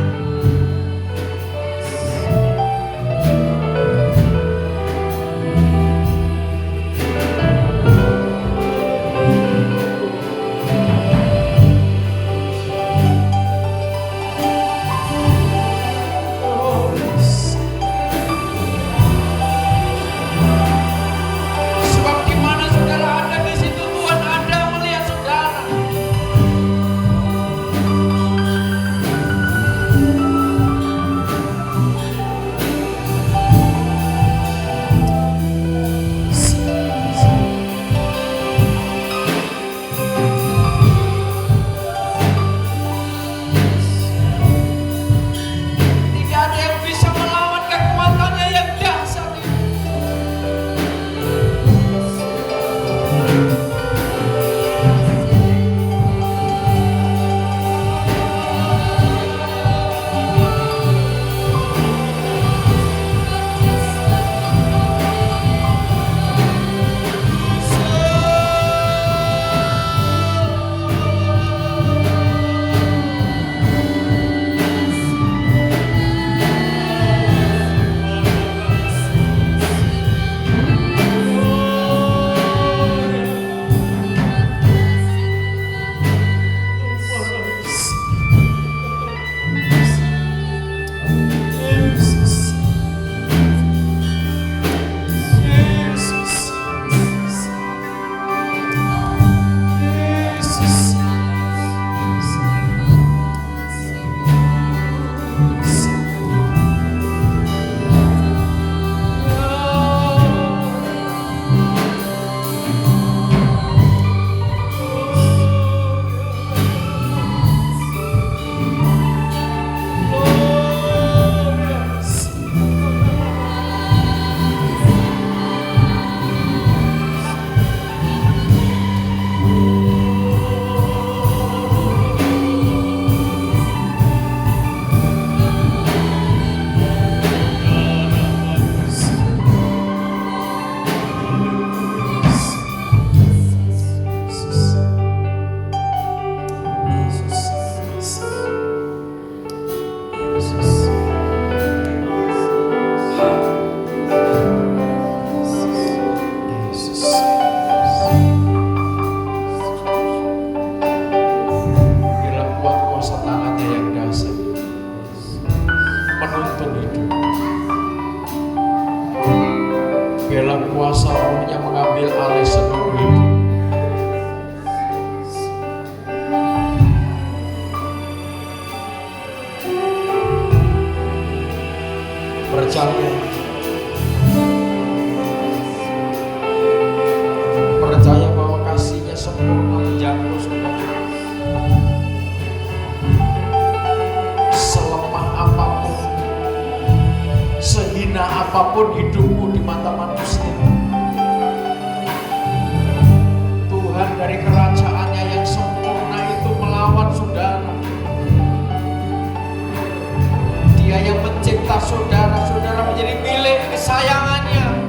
Sebab di mana saudara ada, di situ Tuhan ada melihat saudara. Tidak ada yang bisa melawan kekuatannya yang dahsyat itu. Biarlah kuat kuasa tangannya yang dahsyat menuntun hidup. Biarlah kuasa rohnya mengambil alih seluruh hidup. Percaya, percaya bahwa kasihnya sempurna menjangkau saudara. Selemah apapun, sehina apapun hidupmu di mata manusia, Tuhan dari kerajaannya yang sempurna itu melawan saudara. Dia yang mencipta saudara, saudara menjadi milik kesayangannya.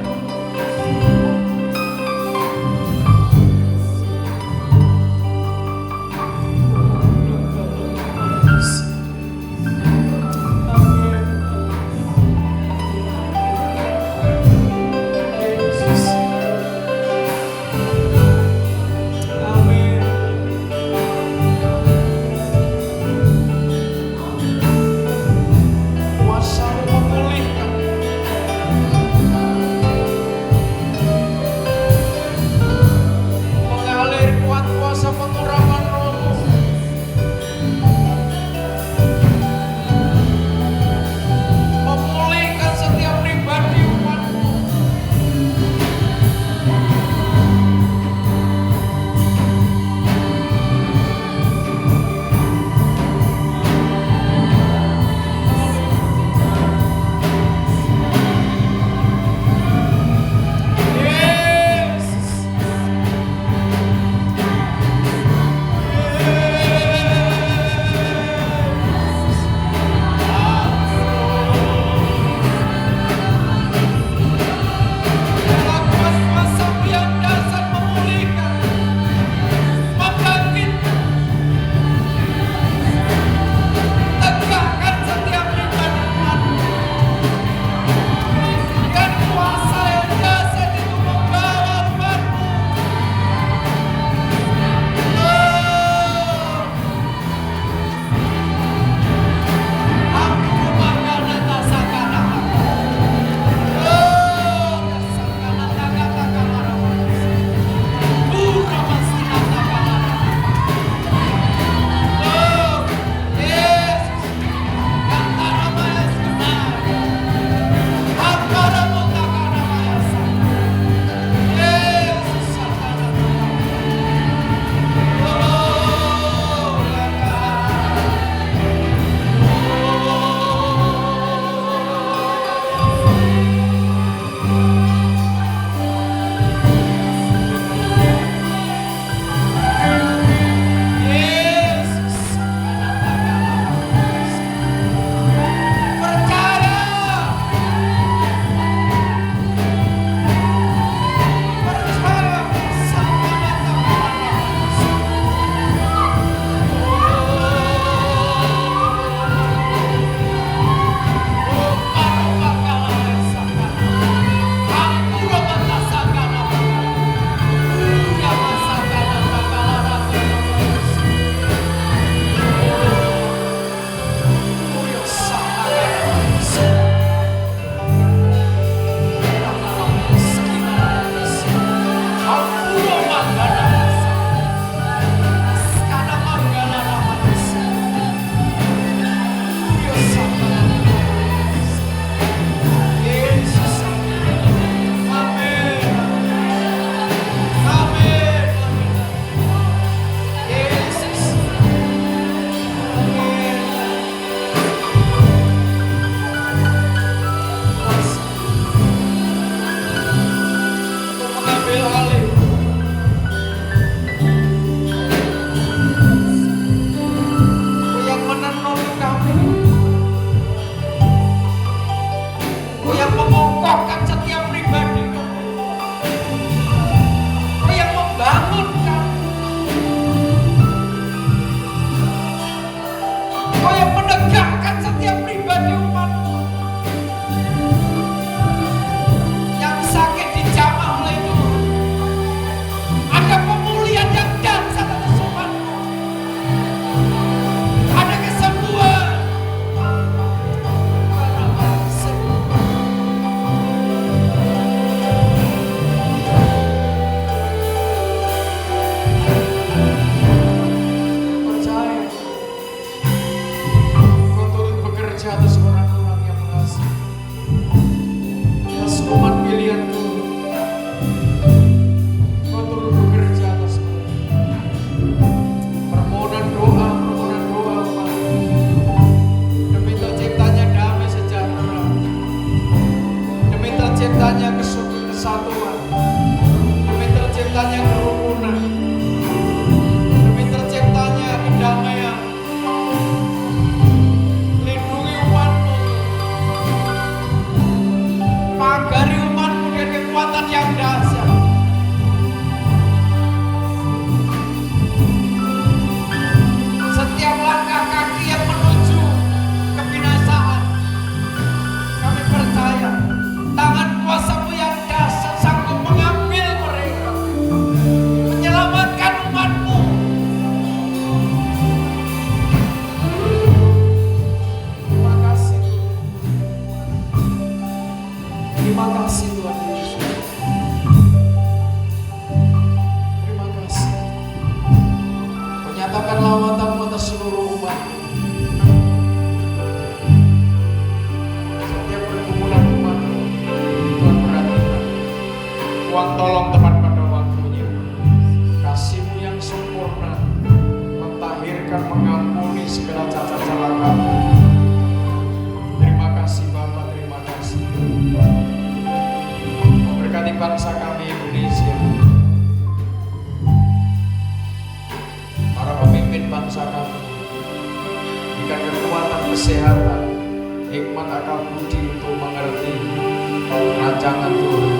yang dahsyat. Setiap langkah kaki yang menuju kebinasaan, kami percaya tangan kuasa-Mu yang dahsyat sanggup mengambil mereka, menyelamatkan umat-Mu. Terima kasih Tuhan. Terima kasih Tuhan Yesus. Terima kasih. Menyatakan lawatan-Mu atas seluruh umat. Setiap pergumulan umat, Tuhan perhatikan. Tuhan tolong tepat pada waktunya. Kasih-Mu yang sempurna mentahirkan, mengampuni segala cacat salah kami. Terima kasih Bapa, terima kasih. Memberkati bangsa kami Indonesia. Para pemimpin bangsa kami, berikan kekuatan, kesehatan, hikmat, akal budi untuk mengerti rancangan Tuhan,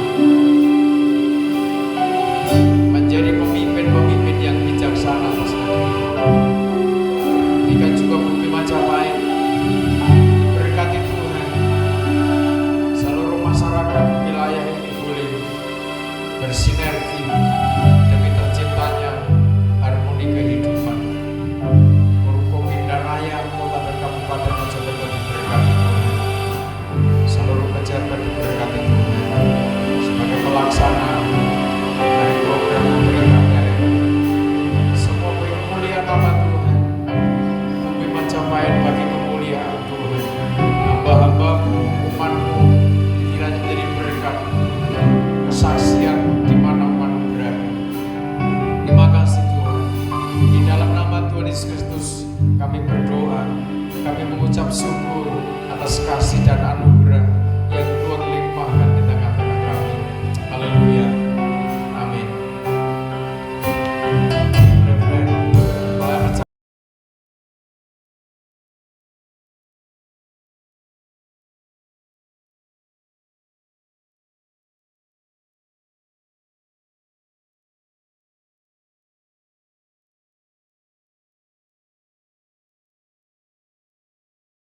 menjadi pemimpin-pemimpin yang bijaksana atas negeri. Berikan juga bukti Majapahit, berkati Tuhan, seluruh masyarakat wilayah ini boleh bersinergi